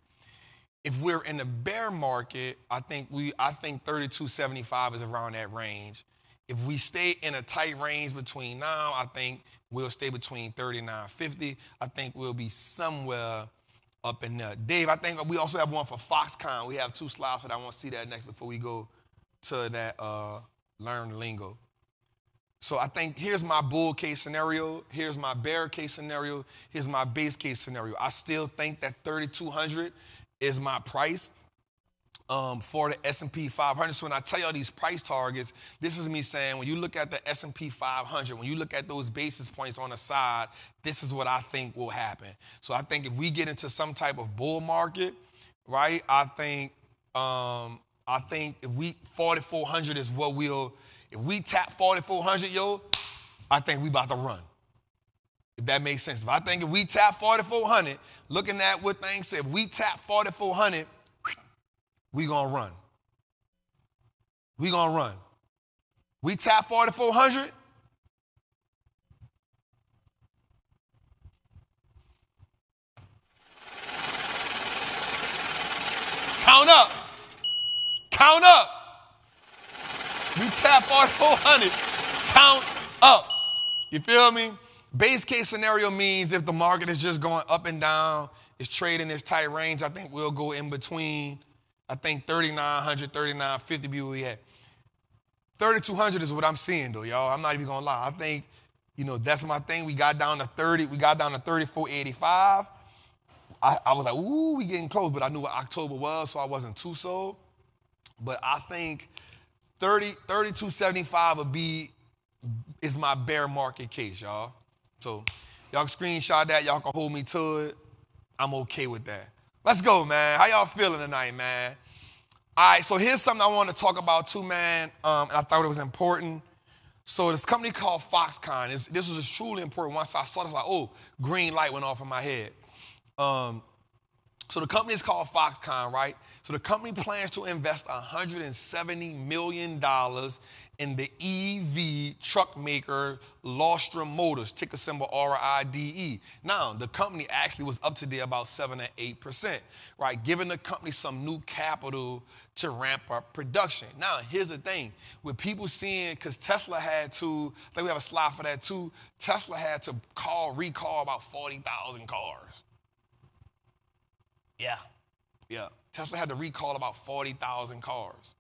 If we're in the bear market, I think 3,275 is around that range. If we stay in a tight range between now, I think we'll stay between 3,950. I think we'll be somewhere up in there. Dave, I think we also have one for Foxconn. We have 2 slides for that. I want to see that next before we go to that learn lingo. So I think here's my bull case scenario. Here's my bear case scenario. Here's my base case scenario. I still think that 3,200 is my price for the S&P 500. So when I tell y'all these price targets, this is me saying when you look at the S&P 500, when you look at those basis points on the side, this is what I think will happen. So I think if we get into some type of bull market, right, I think if we 4,400 is what if we tap 4,400, yo, I think we about to run. If that makes sense. I think if we tap 4,400, looking at what things say, if we tap 4,400, we gonna run. We gonna run. We tap 4,400. Count up. Count up. We tap 4,400. Count up. You feel me? Base case scenario means if the market is just going up and down, it's trading this tight range, I think we'll go in between. I think 3,900, 3,950 be where we at. 3,200 is what I'm seeing, though, y'all. I'm not even going to lie. I think, that's my thing. We got down to 30. We got down to 34.85. I was like, ooh, we getting close, but I knew what October was, so I wasn't too sold. But I think 32.75 is my bear market case, y'all. So y'all can screenshot that. Y'all can hold me to it. I'm okay with that. Let's go, man. How y'all feeling tonight, man? All right, so here's something I want to talk about too, man, and I thought it was important. So this company called Foxconn, this was truly important. Once I saw this, like, oh, green light went off in my head. So the company is called Foxconn, right? So the company plans to invest $170 million in the EV truck maker Wallstreet Motors, ticker symbol RIDE. Now, the company actually was up to there about 7 or 8%, right? Giving the company some new capital to ramp up production. Now, here's the thing. With people seeing, because Tesla had to, I think we have a slide for that too, Tesla had to recall about 40,000 cars. Yeah. Tesla had to recall about 40,000 cars.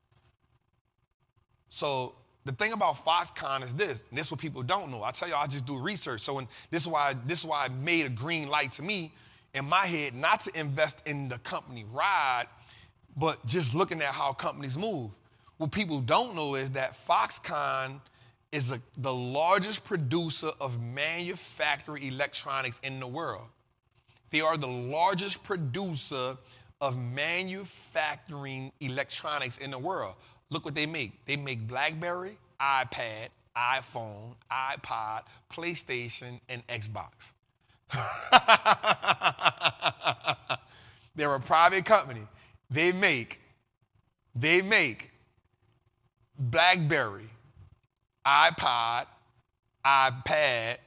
So the thing about Foxconn is this, and this is what people don't know. I tell you, I just do research. So this is why it made a green light to me in my head, not to invest in the company ride, but just looking at how companies move. What people don't know is that Foxconn is the largest producer of manufactured electronics in the world. They are the largest producer of manufacturing electronics in the world. Look what they make. They make BlackBerry, iPad, iPhone, iPod, PlayStation, and Xbox. They're a private company. They make BlackBerry, iPod, iPad,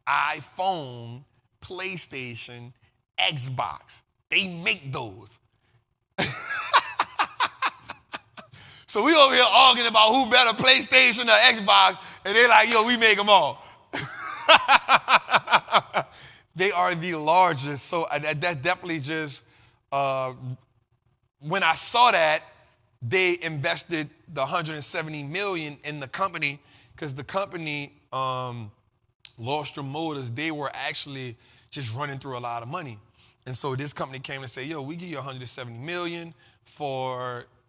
iPhone, PlayStation, Xbox. They make those. So we over here arguing about who better, PlayStation or Xbox, and they're like, yo, we make them all. They are the largest. So that definitely just, when I saw that, they invested the $170 million in the company, because the company, Wallstreet Motors, they were actually just running through a lot of money. And so this company came and said, yo, we give you $170 million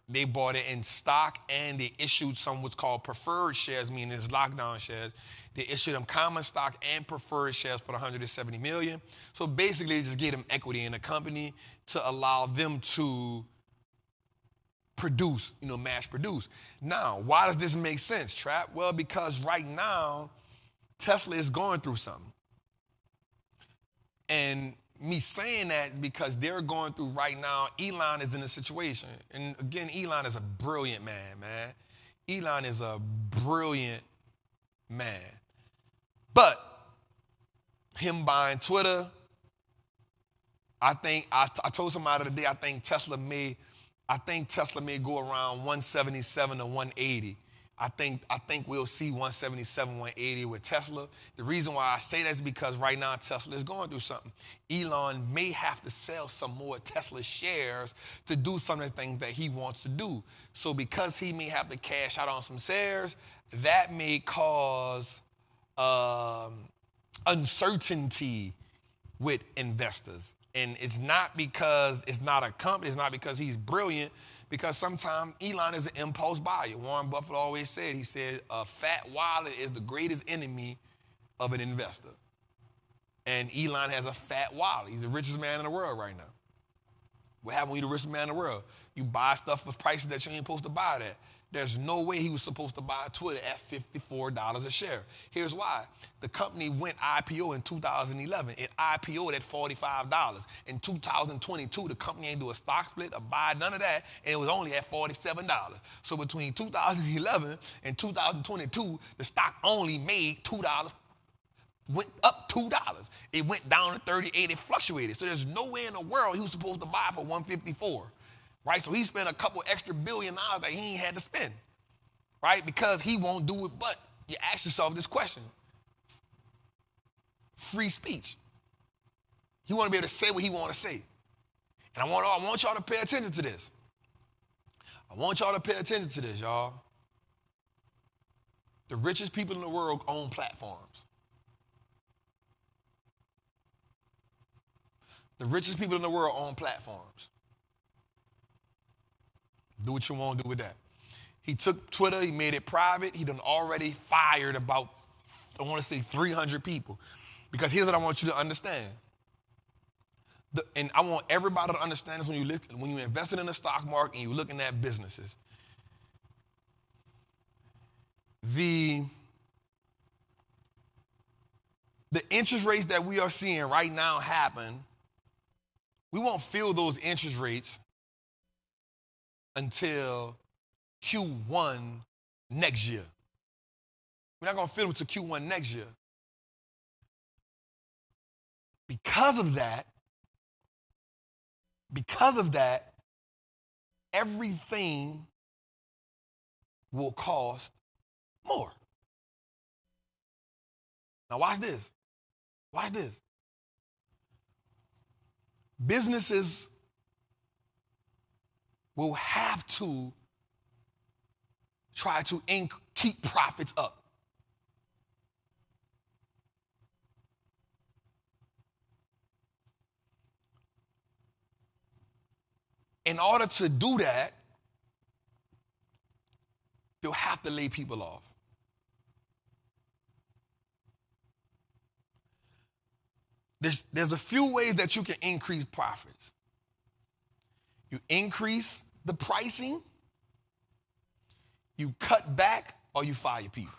they bought it in stock, and they issued some what's called preferred shares, meaning it's lockdown shares. They issued them common stock and preferred shares for the $170 million. So basically, they just gave them equity in the company to allow them to produce, mass produce. Now, why does this make sense, Trap? Well, because right now, Tesla is going through something. And me saying that because they're going through right now, Elon is in a situation. And again, Elon is a brilliant man. Elon is a brilliant man. But him buying Twitter, I told somebody today, I think Tesla may go around 177 to 180. I think we'll see 177, 180 with Tesla. The reason why I say that is because right now Tesla is going through something. Elon may have to sell some more Tesla shares to do some of the things that he wants to do. So because he may have to cash out on some shares, that may cause uncertainty with investors. And it's not because it's not a company, it's not because he's brilliant, because sometimes Elon is an impulse buyer. Warren Buffett always said, he said, a fat wallet is the greatest enemy of an investor. And Elon has a fat wallet. He's the richest man in the world right now. What happens when you're the richest man in the world? You buy stuff for prices that you ain't supposed to buy that. There's no way he was supposed to buy Twitter at $54 a share. Here's why. The company went IPO in 2011. It IPO'd at $45. In 2022, the company ain't do a stock split or buy, none of that, and it was only at $47. So between 2011 and 2022, the stock only made $2, went up $2. It went down to 38, it fluctuated. So there's no way in the world he was supposed to buy for $154. Right? So he spent a couple extra $1 billion that he ain't had to spend, right? Because he won't do it, but you ask yourself this question. Free speech. He want to be able to say what he want to say. And I want y'all to pay attention to this. I want y'all to pay attention to this, y'all. The richest people in the world own platforms. The richest people in the world own platforms. Do what you want to do with that. He took Twitter, he made it private. He done already fired about, I want to say 300 people. Because here's what I want you to understand. And I want everybody to understand this when you invested in the stock market and you're looking at businesses. The interest rates that we are seeing right now happen, we won't feel those interest rates until Q1 next year. We're not going to feel them until Q1 next year. Because of that, everything will cost more. Now watch this. Watch this. Businesses will have to try to keep profits up. In order to do that, they'll have to lay people off. There's a few ways that you can increase profits. You increase the pricing, you cut back, or you fire people.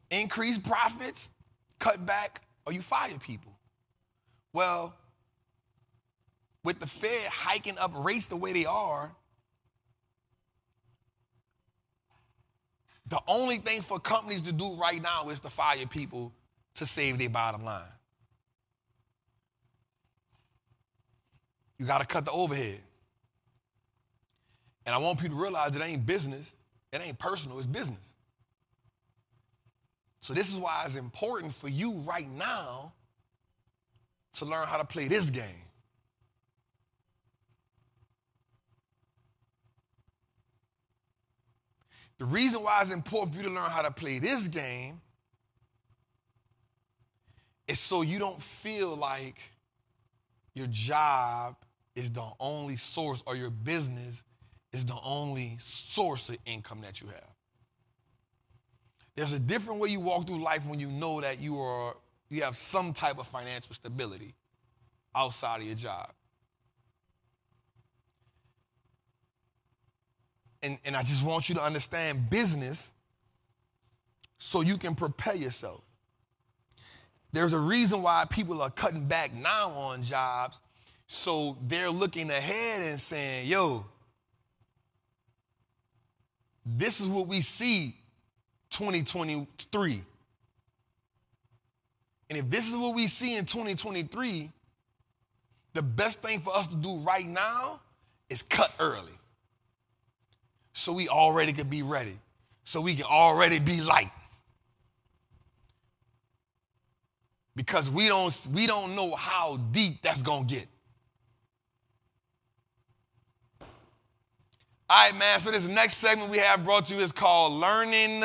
Increase profits, cut back, or you fire people. Well, with the Fed hiking up rates the way they are, the only thing for companies to do right now is to fire people to save their bottom line. You got to cut the overhead. And I want people to realize it ain't business, it ain't personal, it's business. So this is why it's important for you right now to learn how to play this game. The reason why it's important for you to learn how to play this game is so you don't feel like your job is the only source or your business is the only source of income that you have. There's a different way you walk through life when you know that you have some type of financial stability outside of your job. And I just want you to understand business so you can prepare yourself. There's a reason why people are cutting back now on jobs, so they're looking ahead and saying, yo, this is what we see 2023. And if this is what we see in 2023, the best thing for us to do right now is cut early. so we already could be ready, so we can already be light. Because we don't know how deep that's going to get. All right, man, so this next segment we have brought to you is called Learning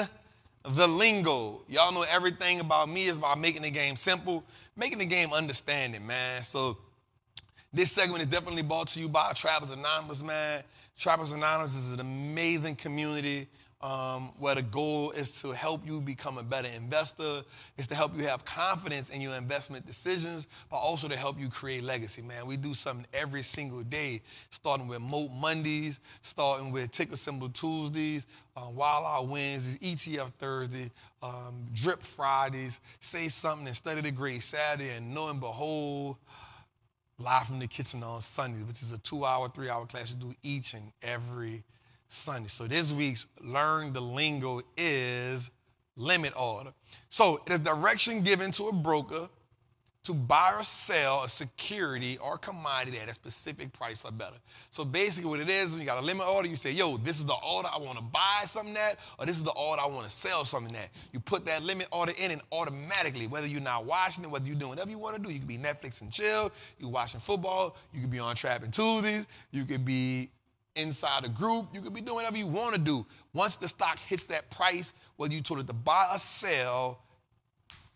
the Lingo. Y'all know everything about me is about making the game simple, making the game understanding, man. So this segment is definitely brought to you by Trappers Anonymous, man. Trappers Anonymous is an amazing community where the goal is to help you become a better investor. It's to help you have confidence in your investment decisions, but also to help you create legacy, man. We do something every single day, starting with Moat Mondays, starting with Ticker Symbol Tuesdays, Wild Out Wednesdays, ETF Thursday, Drip Fridays, Say Something and Study the Great Saturday, and Know and Behold, Live from the Kitchen on Sundays, which is a 2-hour, 3-hour class you do each and every Sunday. So this week's Learn the Lingo is limit order. So it is direction given to a broker to buy or sell a security or commodity at a specific price or better. So basically what it is, when you got a limit order, you say, yo, this is the order I want to buy something at, or this is the order I want to sell something at. You put that limit order in, and automatically, whether you're not watching it, whether you're doing whatever you want to do, you could be Netflix and chill, you're watching football, you could be on Trappin Tuesdays, you could be inside a group, you could be doing whatever you want to do. Once the stock hits that price, whether you told it to buy or sell,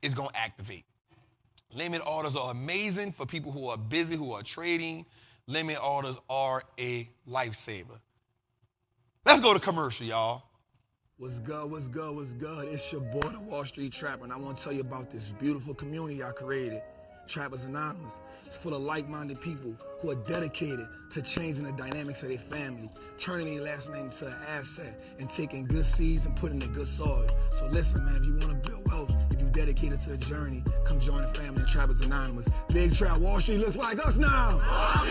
it's going to activate. Limit orders are amazing for people who are busy, who are trading. Limit orders are a lifesaver. Let's go to commercial, y'all. What's good, what's good, what's good? It's your boy, the Wall Street Trapper, and I want to tell you about this beautiful community I created, Trappers Anonymous. It's full of like-minded people who are dedicated to changing the dynamics of their family, turning their last name into an asset, and taking good seeds and putting in good soil. So listen, man, if you want to build wealth, if you're dedicated to the journey, come join the family of Trappers Anonymous. Big Trap, Wall Street looks like us now. Wall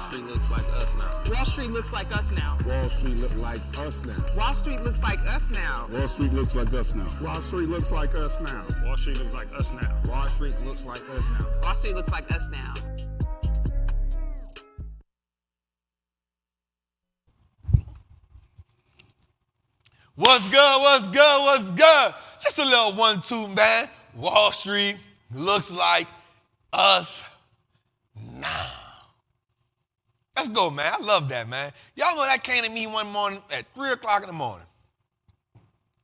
Street looks like us now. Wall Street looks like us now. Wall Street looks like us now. Wall Street look like us now. Wall Street looks like us now. Wall Street looks like us now. Wall Street looks like us now. Wall Street looks like us now. Wall Street looks like us now. Wall Street looks like us now. What's good, what's good, what's good? Just a little 1-2, man. Wall Street looks like us now. Let's go, man. I love that, man. Y'all know that came to me one morning at 3 o'clock in the morning.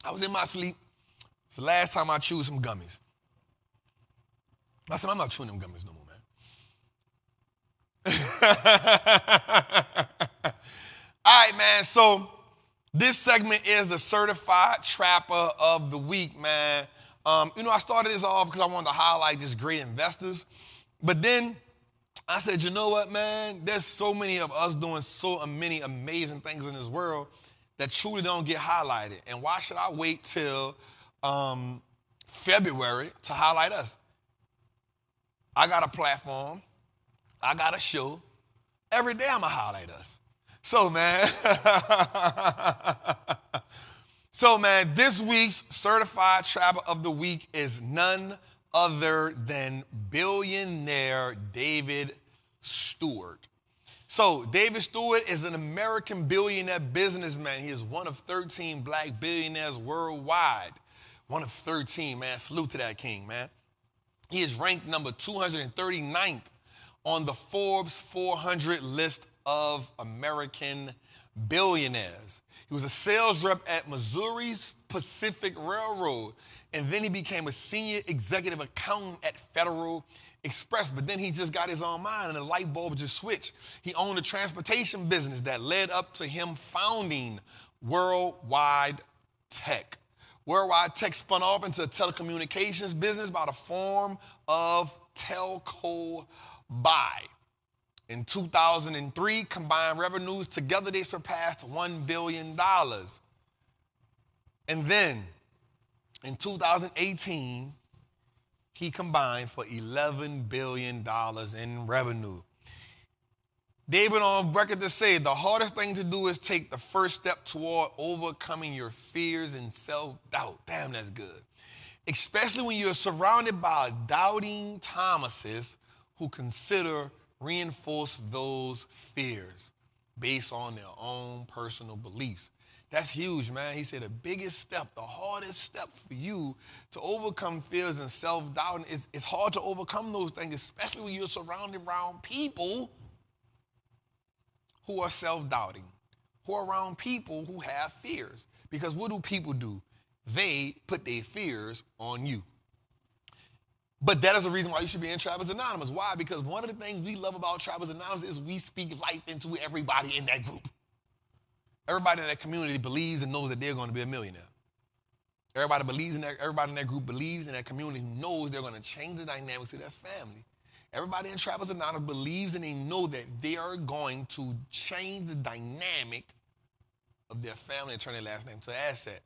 I was in my sleep. It's the last time I chewed some gummies. I said, I'm not chewing them gummies no more, man. All right, man. So this segment is the Certified Trapper of the Week, man. I started this off because I wanted to highlight just great investors. But then I said, you know what, man? There's so many of us doing so many amazing things in this world that truly don't get highlighted. And why should I wait till February to highlight us? I got a platform. I got a show. Every day I'm going to highlight us. So, man, this week's Certified Trapper of the Week is none other than billionaire David Steward. So, David Steward is an American billionaire businessman. He is one of 13 black billionaires worldwide. One of 13, man. Salute to that king, man. He is ranked number 239th on the Forbes 400 list of American billionaires. He was a sales rep at Missouri's Pacific Railroad, and then he became a senior executive accountant at Federal Express. But then he just got his own mind, and the light bulb just switched. He owned a transportation business that led up to him founding Worldwide Tech. Worldwide Tech spun off into a telecommunications business by the form of telco buy. In 2003, combined revenues together, they surpassed $1 billion. And then, in 2018, he combined for $11 billion in revenue. David on record to say, the hardest thing to do is take the first step toward overcoming your fears and self-doubt. Damn, that's good. Especially when you're surrounded by doubting Thomases who consider reinforce those fears. based on their own personal beliefs. That's huge, man. He said the biggest step, the hardest step for you to overcome fears and self-doubt is it's hard to overcome those things, especially when you're surrounded around people who are self-doubting, who are around people who have fears. Because what do people do? They put their fears on you. But that is the reason why you should be in Trappers Anonymous. Why? Because one of the things we love about Trappers Anonymous is we speak life into everybody in that group. Everybody in that community believes and knows that they're going to be a millionaire. Everybody in that group believes in that community, knows they're going to change the dynamics of their family. Everybody in Trappers Anonymous believes and they know that they are going to change the dynamic of their family and turn their last name to an asset.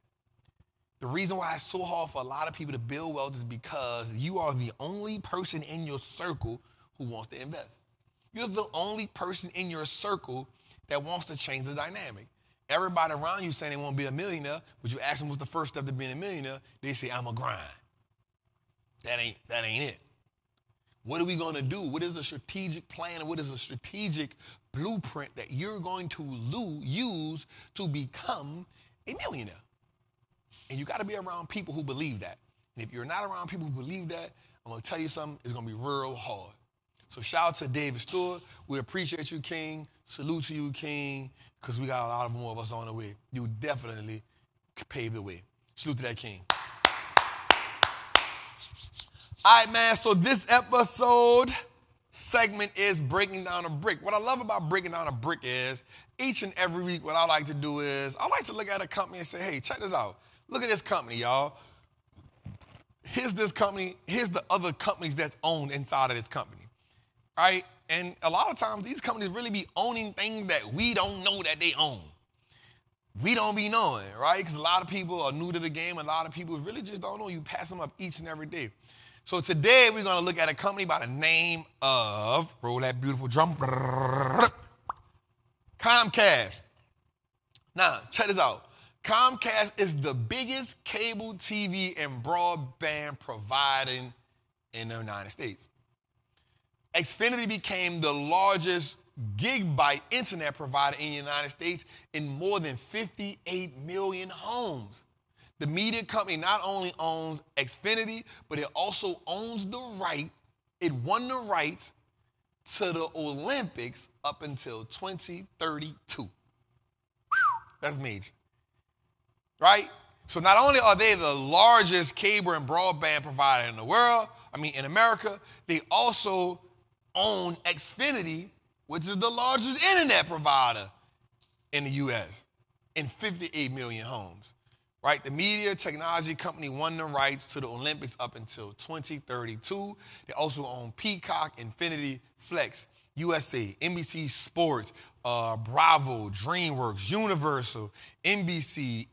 The reason why it's so hard for a lot of people to build wealth is because you are the only person in your circle who wants to invest. You're the only person in your circle that wants to change the dynamic. Everybody around you saying they want to be a millionaire, but you ask them what's the first step to being a millionaire, they say, I'm a grind. That ain't it. What are we going to do? What is a strategic plan and what is a strategic blueprint that you're going to use to become a millionaire? And you got to be around people who believe that. And if you're not around people who believe that, I'm going to tell you something, it's going to be real hard. So shout out to David Steward. We appreciate you, King. Salute to you, King, because we got a lot more of us on the way. You definitely paved the way. Salute to that King. All right, man, so this episode segment is breaking down a brick. What I love about breaking down a brick is each and every week what I like to do is I like to look at a company and say, hey, check this out. Look at this company, y'all. Here's this company. Here's the other companies that's owned inside of this company, right? And a lot of times these companies really be owning things that we don't know that they own. We don't be knowing, right? Because a lot of people are new to the game. A lot of people really just don't know. You pass them up each and every day. So today we're going to look at a company by the name of, roll that beautiful drum, Comcast. Now, check this out. Comcast is the biggest cable TV and broadband provider in the United States. Xfinity became the largest gigabyte internet provider in the United States in more than 58 million homes. The media company not only owns Xfinity, but it also owns the right, it won the rights to the Olympics up until 2032. That's major. Right? So not only are they the largest cable and broadband provider in the world, in America, they also own Xfinity, which is the largest internet provider in the U.S. in 58 million homes. Right? The media technology company won the rights to the Olympics up until 2032. They also own Peacock, Infinity, Flex, USA, NBC Sports, Bravo, DreamWorks, Universal, NBC,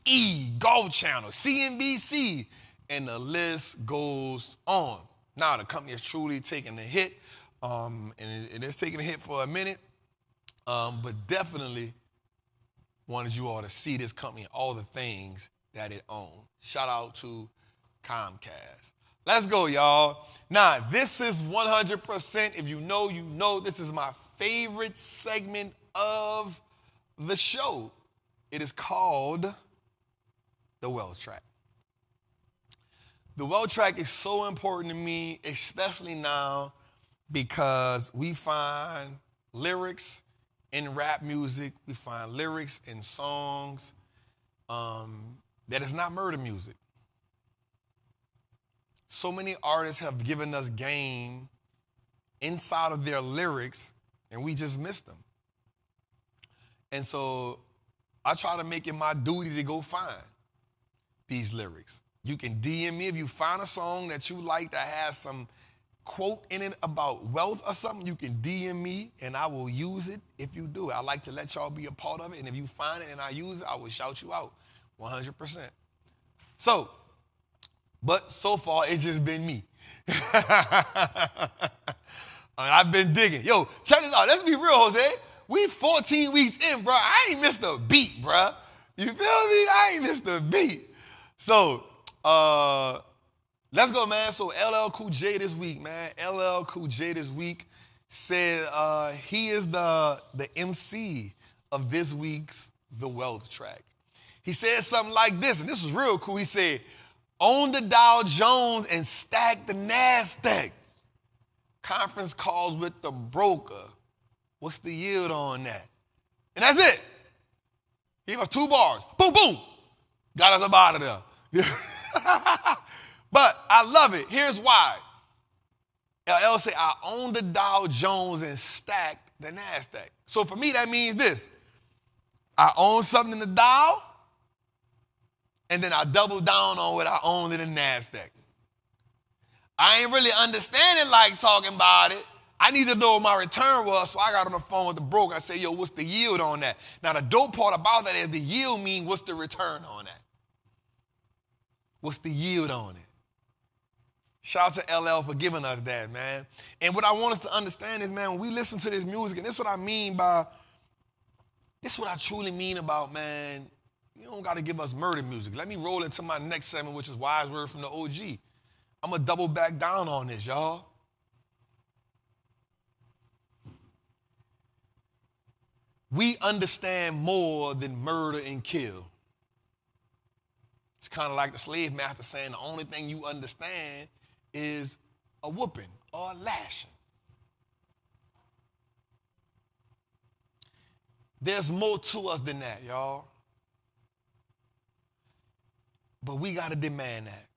Golf Channel, CNBC, and the list goes on. Now, the company has truly taken a hit, and it's taken a hit for a minute, but definitely wanted you all to see this company, all the things that it owns. Shout out to Comcast. Let's go, y'all. Now, this is 100%, if you know, you know, this is my favorite segment of the show. It is called the Wealth Track. The Wealth Track is so important to me, especially now, because we find lyrics in rap music, we find lyrics in songs that is not murder music. So many artists have given us game inside of their lyrics, and we just miss them. And so I try to make it my duty to go find these lyrics. You can DM me if you find a song that you like that has some quote in it about wealth or something. You can DM me, and I will use it if you do it. I like to let y'all be a part of it, and if you find it and I use it, I will shout you out 100%. So, but so far, it's just been me. I've been digging. Yo, check this out. Let's be real, Jose. We 14 weeks in, bro. I ain't missed a beat, bro. You feel me? I ain't missed a beat. So, let's go, man. So, LL Cool J this week, man. LL Cool J this week said he is the MC of this week's The Wealth Track. He said something like this, and this was real cool. He said, own the Dow Jones and stack the NASDAQ. Conference calls with the broker. What's the yield on that? And that's it. He gave us 2 bars. Boom, boom. Got us up out of there. But I love it. Here's why. LL say, I own the Dow Jones and stack the NASDAQ. So for me, that means this. I own something in the Dow, and then I double down on what I own in the NASDAQ. I ain't really understanding like talking about it. I need to know what my return was, so I got on the phone with the broker. I say, yo, what's the yield on that? Now, the dope part about that is the yield means what's the return on that? What's the yield on it? Shout out to LL for giving us that, man. And what I want us to understand is, man, when we listen to this music, and this is what I mean by, this is what I truly mean about, man, you don't got to give us murder music. Let me roll into my next segment, which is Wise Word from the OG. I'm going to double back down on this, y'all. We understand more than murder and kill. It's kind of like the slave master saying the only thing you understand is a whooping or a lashing. There's more to us than that, y'all. But we got to demand that.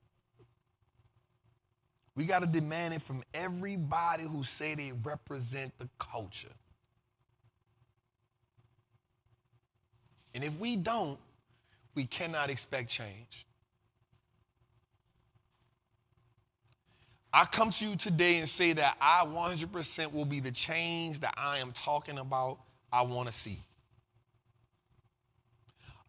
We got to demand it from everybody who say they represent the culture. And if we don't, we cannot expect change. I come to you today and say that I 100% will be the change that I am talking about I want to see.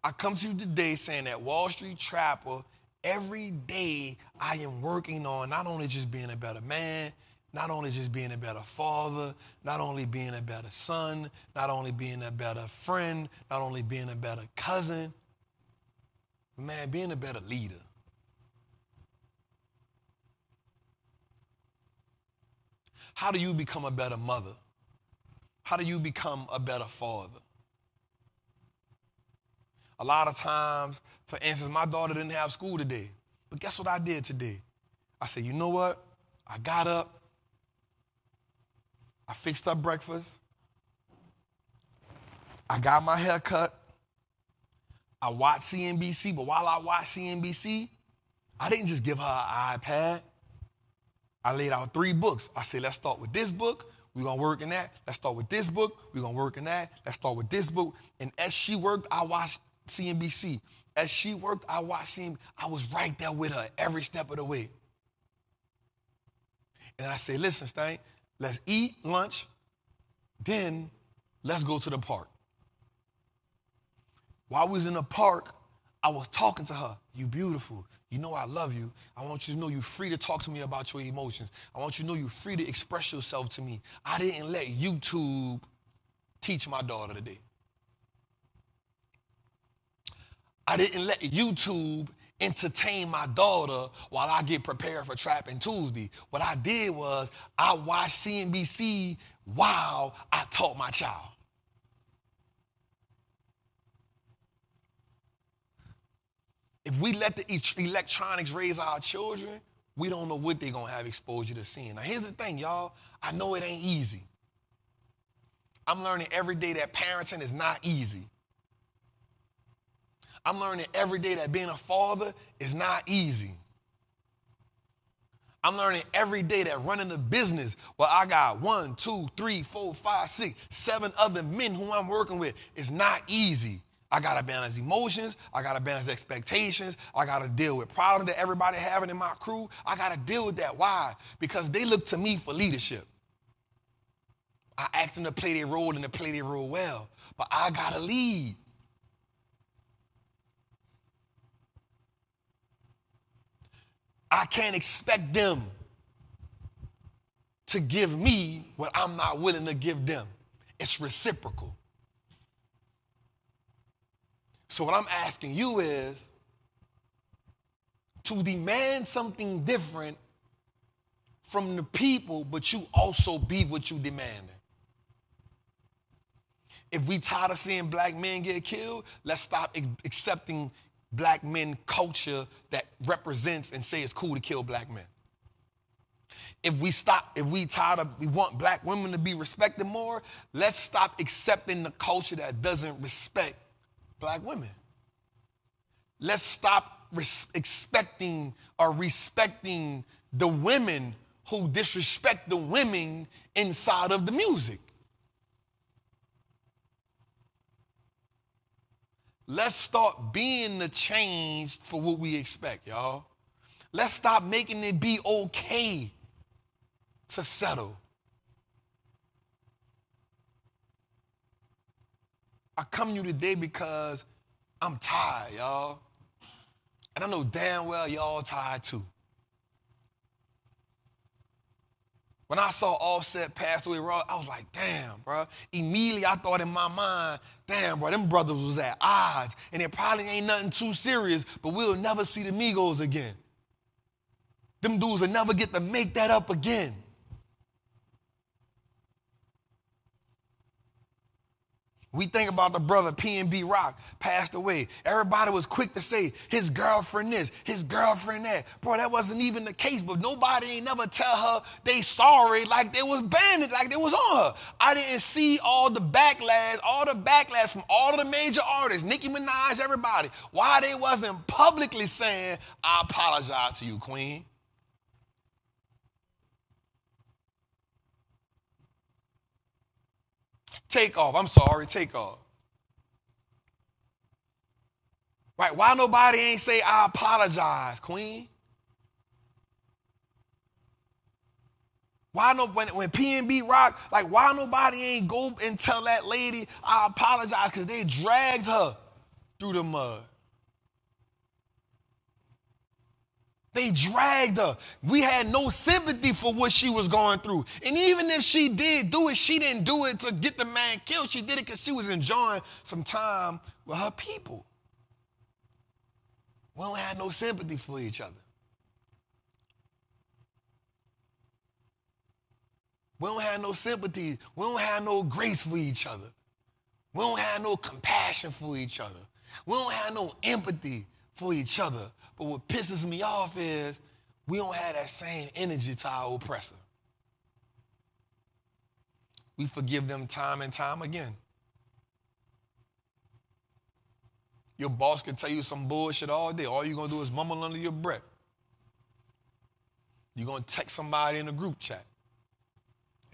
I come to you today saying that Wallstreet Trapper, every day I am working on not only just being a better man, not only just being a better father, not only being a better son, not only being a better friend, not only being a better cousin, but man, being a better leader. How do you become a better mother? How do you become a better father? A lot of times, for instance, my daughter didn't have school today. But guess what I did today? I said, you know what? I got up. I fixed up breakfast. I got my hair cut. I watched CNBC. But while I watched CNBC, I didn't just give her an iPad. I laid out 3 books. I said, let's start with this book. We're going to work in that. Let's start with this book. We're going to work in that. Let's start with this book. And as she worked, I watched CNBC. As she worked, I watched CNBC. I was right there with her every step of the way. And I said, listen, Stank, let's eat lunch, then let's go to the park. While we was in the park, I was talking to her. You beautiful. You know I love you. I want you to know you're free to talk to me about your emotions. I want you to know you're free to express yourself to me. I didn't let YouTube teach my daughter today. I didn't let YouTube entertain my daughter while I get prepared for Trappin Tuesday. What I did was I watched CNBC while I taught my child. If we let the electronics raise our children, we don't know what they're going to have exposure to seeing. Now, here's the thing, y'all. I know it ain't easy. I'm learning every day that parenting is not easy. I'm learning every day that being a father is not easy. I'm learning every day that running a business where I got 1, 2, 3, 4, 5, 6, 7 other men who I'm working with is not easy. I got to balance emotions. I got to balance expectations. I got to deal with problems that everybody having in my crew. I got to deal with that. Why? Because they look to me for leadership. I ask them to play their role and to play their role well. But I got to lead. I can't expect them to give me what I'm not willing to give them. It's reciprocal. So what I'm asking you is to demand something different from the people, but you also be what you demanding. If we tired of seeing black men get killed, let's stop accepting black men culture that represents and say it's cool to kill black men. If we want black women to be respected more, let's stop accepting the culture that doesn't respect black women. Let's stop expecting or respecting the women who disrespect the women inside of the music. Let's start being the change for what we expect, y'all. Let's stop making it be okay to settle. I come to you today because I'm tired, y'all. And I know damn well y'all tired too. When I saw Offset pass away, I was like, damn, bro. Immediately I thought in my mind, damn, bro, them brothers was at odds. And it probably ain't nothing too serious, but we'll never see the Migos again. Them dudes will never get to make that up again. We think about the brother P&B Rock passed away. Everybody was quick to say his girlfriend this, his girlfriend that. Bro, that wasn't even the case, but nobody ain't never tell her they sorry like they was banded, like they was on her. I didn't see all the backlash from all of the major artists, Nicki Minaj, everybody. Why they wasn't publicly saying, I apologize to you, queen. Takeoff, I'm sorry, Takeoff. Right, why nobody ain't say, I apologize, queen? Why no, when P&B Rock, like why nobody ain't go and tell that lady, I apologize, because they dragged her through the mud. They dragged her. We had no sympathy for what she was going through. And even if she did do it, she didn't do it to get the man killed. She did it because she was enjoying some time with her people. We don't have no sympathy for each other. We don't have no sympathy. We don't have no grace for each other. We don't have no compassion for each other. We don't have no empathy for each other. But what pisses me off is we don't have that same energy to our oppressor. We forgive them time and time again. Your boss can tell you some bullshit all day. All you're going to do is mumble under your breath. You're going to text somebody in a group chat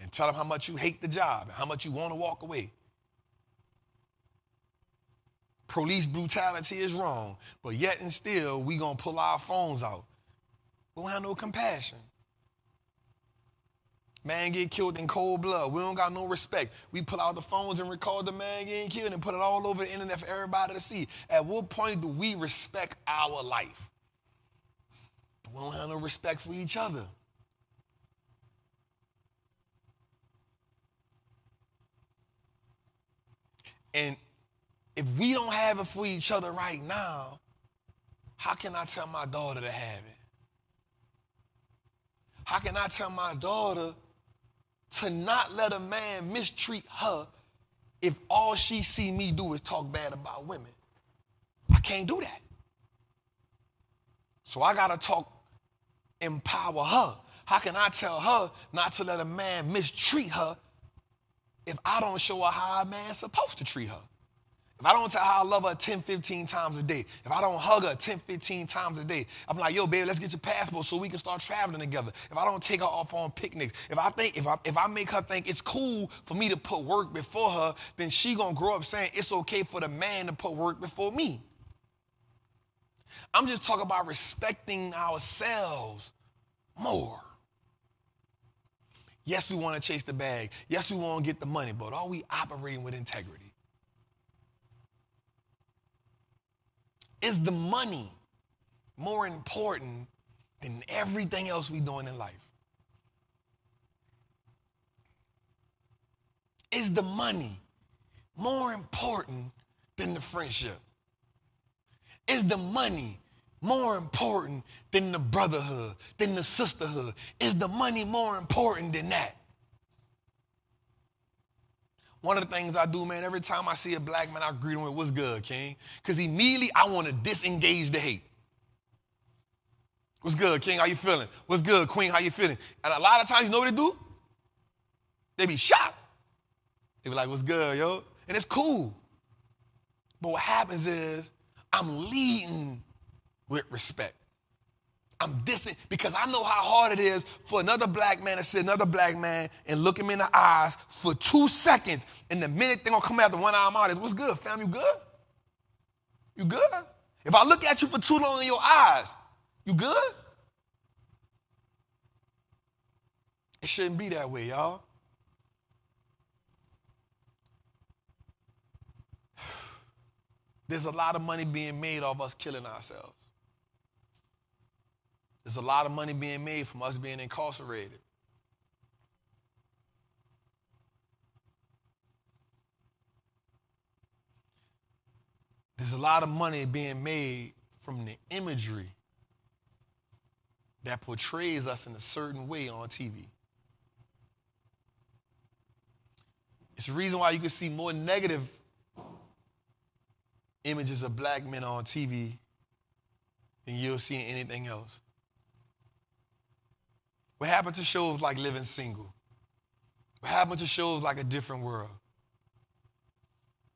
and tell them how much you hate the job and how much you want to walk away. Police brutality is wrong, but yet and still, we gonna pull our phones out. We don't have no compassion. Man get killed in cold blood. We don't got no respect. We pull out the phones and record the man getting killed and put it all over the internet for everybody to see. At what point do we respect our life? We don't have no respect for each other. And if we don't have it for each other right now, how can I tell my daughter to have it? How can I tell my daughter to not let a man mistreat her if all she see me do is talk bad about women? I can't do that. So I gotta empower her. How can I tell her not to let a man mistreat her if I don't show her how a man's supposed to treat her? If I don't tell her I love her 10, 15 times a day, if I don't hug her 10, 15 times a day, I'm like, yo, baby, let's get your passport so we can start traveling together. If I don't take her off on picnics, if I make her think it's cool for me to put work before her, then she gonna grow up saying it's okay for the man to put work before me. I'm just talking about respecting ourselves more. Yes, we want to chase the bag. Yes, we want to get the money, but are we operating with integrity? Is the money more important than everything else we're doing in life? Is the money more important than the friendship? Is the money more important than the brotherhood, than the sisterhood? Is the money more important than that? One of the things I do, man, every time I see a black man, I greet him with, what's good, King? Because immediately I want to disengage the hate. What's good, King? How you feeling? What's good, Queen? How you feeling? And a lot of times, you know what they do? They be shocked. They be like, what's good, yo? And it's cool. But what happens is I'm leading with respect. I'm dissing because I know how hard it is for another black man to see another black man and look him in the eyes for 2 seconds. And the minute they're going to come out the one eye out is, what's good, fam? You good? You good? If I look at you for too long in your eyes, you good? It shouldn't be that way, y'all. There's a lot of money being made off us killing ourselves. There's a lot of money being made from us being incarcerated. There's a lot of money being made from the imagery that portrays us in a certain way on TV. It's the reason why you can see more negative images of black men on TV than you'll see in anything else. What happened to shows like Living Single? What happened to shows like A Different World?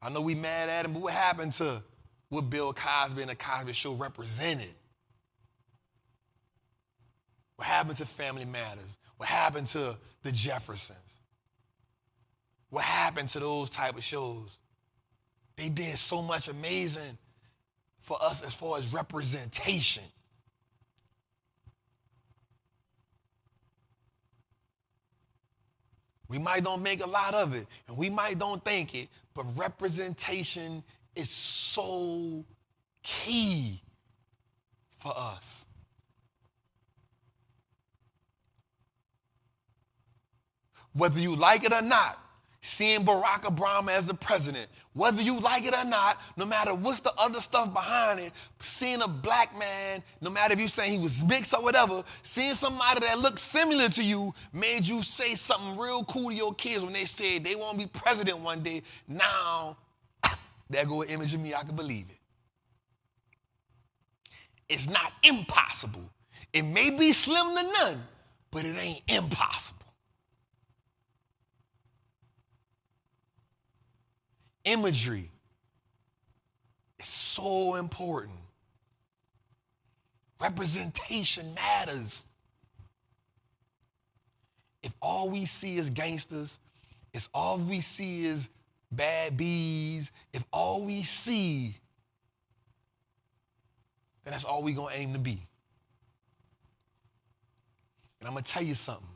I know we mad at him, but what happened to what Bill Cosby and the Cosby Show represented? What happened to Family Matters? What happened to The Jeffersons? What happened to those type of shows? They did so much amazing for us as far as representation. We might don't make a lot of it, and we might don't think it, but representation is so key for us. Whether you like it or not, seeing Barack Obama as the president, whether you like it or not, no matter what's the other stuff behind it, seeing a black man, no matter if you saying he was mixed or whatever, seeing somebody that looked similar to you made you say something real cool to your kids when they said they want to be president one day. Now, there go an image of me, I can believe it. It's not impossible. It may be slim to none, but it ain't impossible. Imagery is so important. Representation matters. If all we see is gangsters, if all we see is bad bees, if all we see, then that's all we're going to aim to be. And I'm going to tell you something.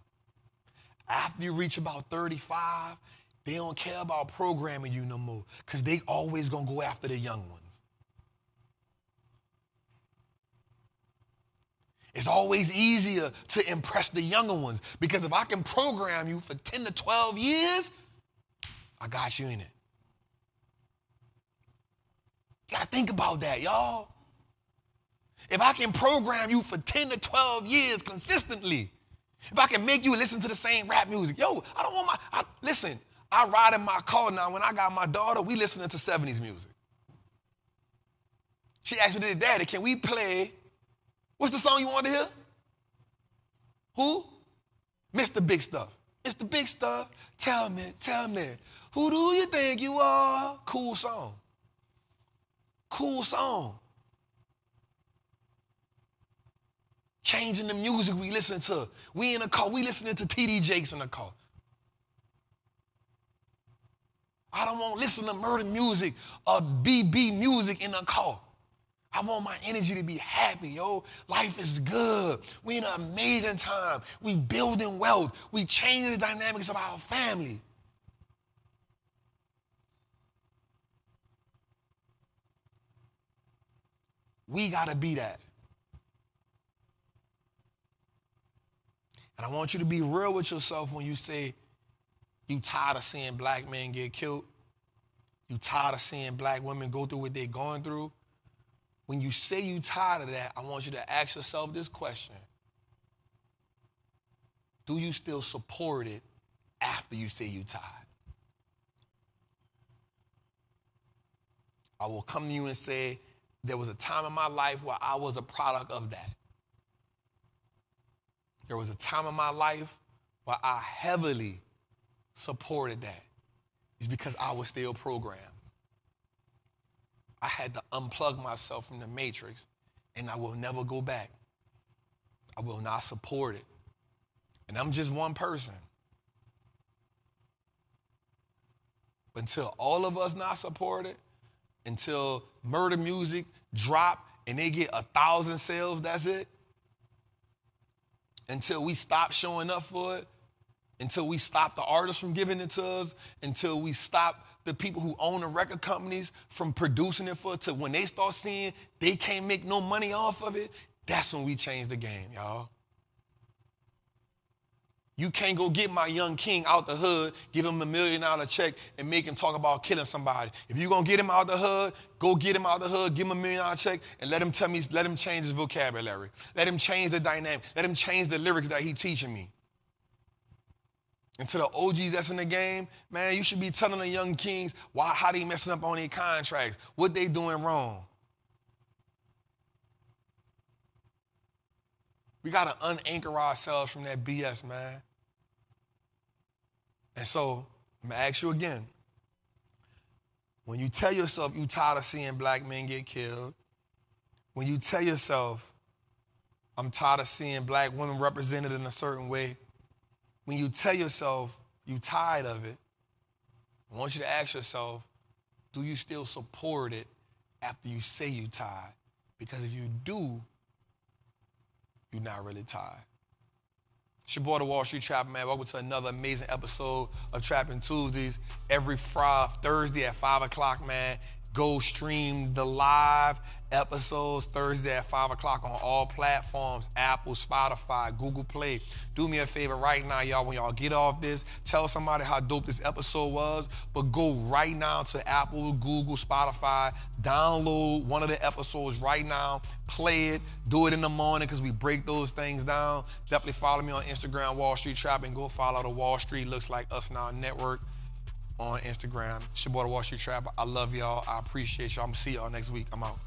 After you reach about 35, they don't care about programming you no more because they always going to go after the young ones. It's always easier to impress the younger ones because if I can program you for 10 to 12 years, I got you in it. You got to think about that, y'all. If I can program you for 10 to 12 years consistently, if I can make you listen to the same rap music, yo, I don't want listen, I ride in my car now. When I got my daughter, we listening to 70s music. She asked me, Daddy, can we play, what's the song you want to hear? Who? Mr. Big Stuff. It's the big stuff. Tell me, who do you think you are? Cool song. Cool song. Changing the music we listen to. We in the car, we listening to T.D. Jakes in the car. I don't want to listen to murder music or BB music in the car. I want my energy to be happy, yo. Life is good. We in an amazing time. We building wealth. We changing the dynamics of our family. We got to be that. And I want you to be real with yourself when you say you tired of seeing black men get killed. You tired of seeing black women go through what they're going through. When you say you tired of that, I want you to ask yourself this question. Do you still support it after you say you tired? I will come to you and say, there was a time in my life where I was a product of that. There was a time in my life where I heavily supported that. It's because I was still programmed. I had to unplug myself from the matrix, and I will never go back. I will not support it. And I'm just one person. But until all of us not support it, until murder music drop and they get 1,000 sales, that's it. Until we stop showing up for it, until we stop the artists from giving it to us, until we stop the people who own the record companies from producing it for us, till when they start seeing they can't make no money off of it, that's when we change the game, y'all. You can't go get my young king out the hood, give him $1 million check, and make him talk about killing somebody. If you're gonna get him out the hood, go get him out the hood, give him $1 million check, and let him change his vocabulary. Let him change the dynamic. Let him change the lyrics that he's teaching me. And to the OGs that's in the game, man, you should be telling the young kings how they messing up on their contracts, what they doing wrong. We got to unanchor ourselves from that BS, man. And so, I'm going to ask you again. When you tell yourself you tired of seeing black men get killed, when you tell yourself, I'm tired of seeing black women represented in a certain way, when you tell yourself you tired of it, I want you to ask yourself, do you still support it after you say you tired? Because if you do, you're not really tired. It's your boy, the Wall Street Trapper, man. Welcome to another amazing episode of Trappin' Tuesdays. Every Thursday at 5 o'clock, man. Go stream the live episodes Thursday at 5 o'clock on all platforms, Apple, Spotify, Google Play. Do me a favor right now, y'all, when y'all get off this, tell somebody how dope this episode was, but go right now to Apple, Google, Spotify, download one of the episodes right now, play it, do it in the morning because we break those things down. Definitely follow me on Instagram, Wall Street Trapper, and go follow the Wall Street Looks Like Us Now Network on Instagram. It's your boy, the Wall Street Trapper. I love y'all. I appreciate y'all. I'm going to see y'all next week. I'm out.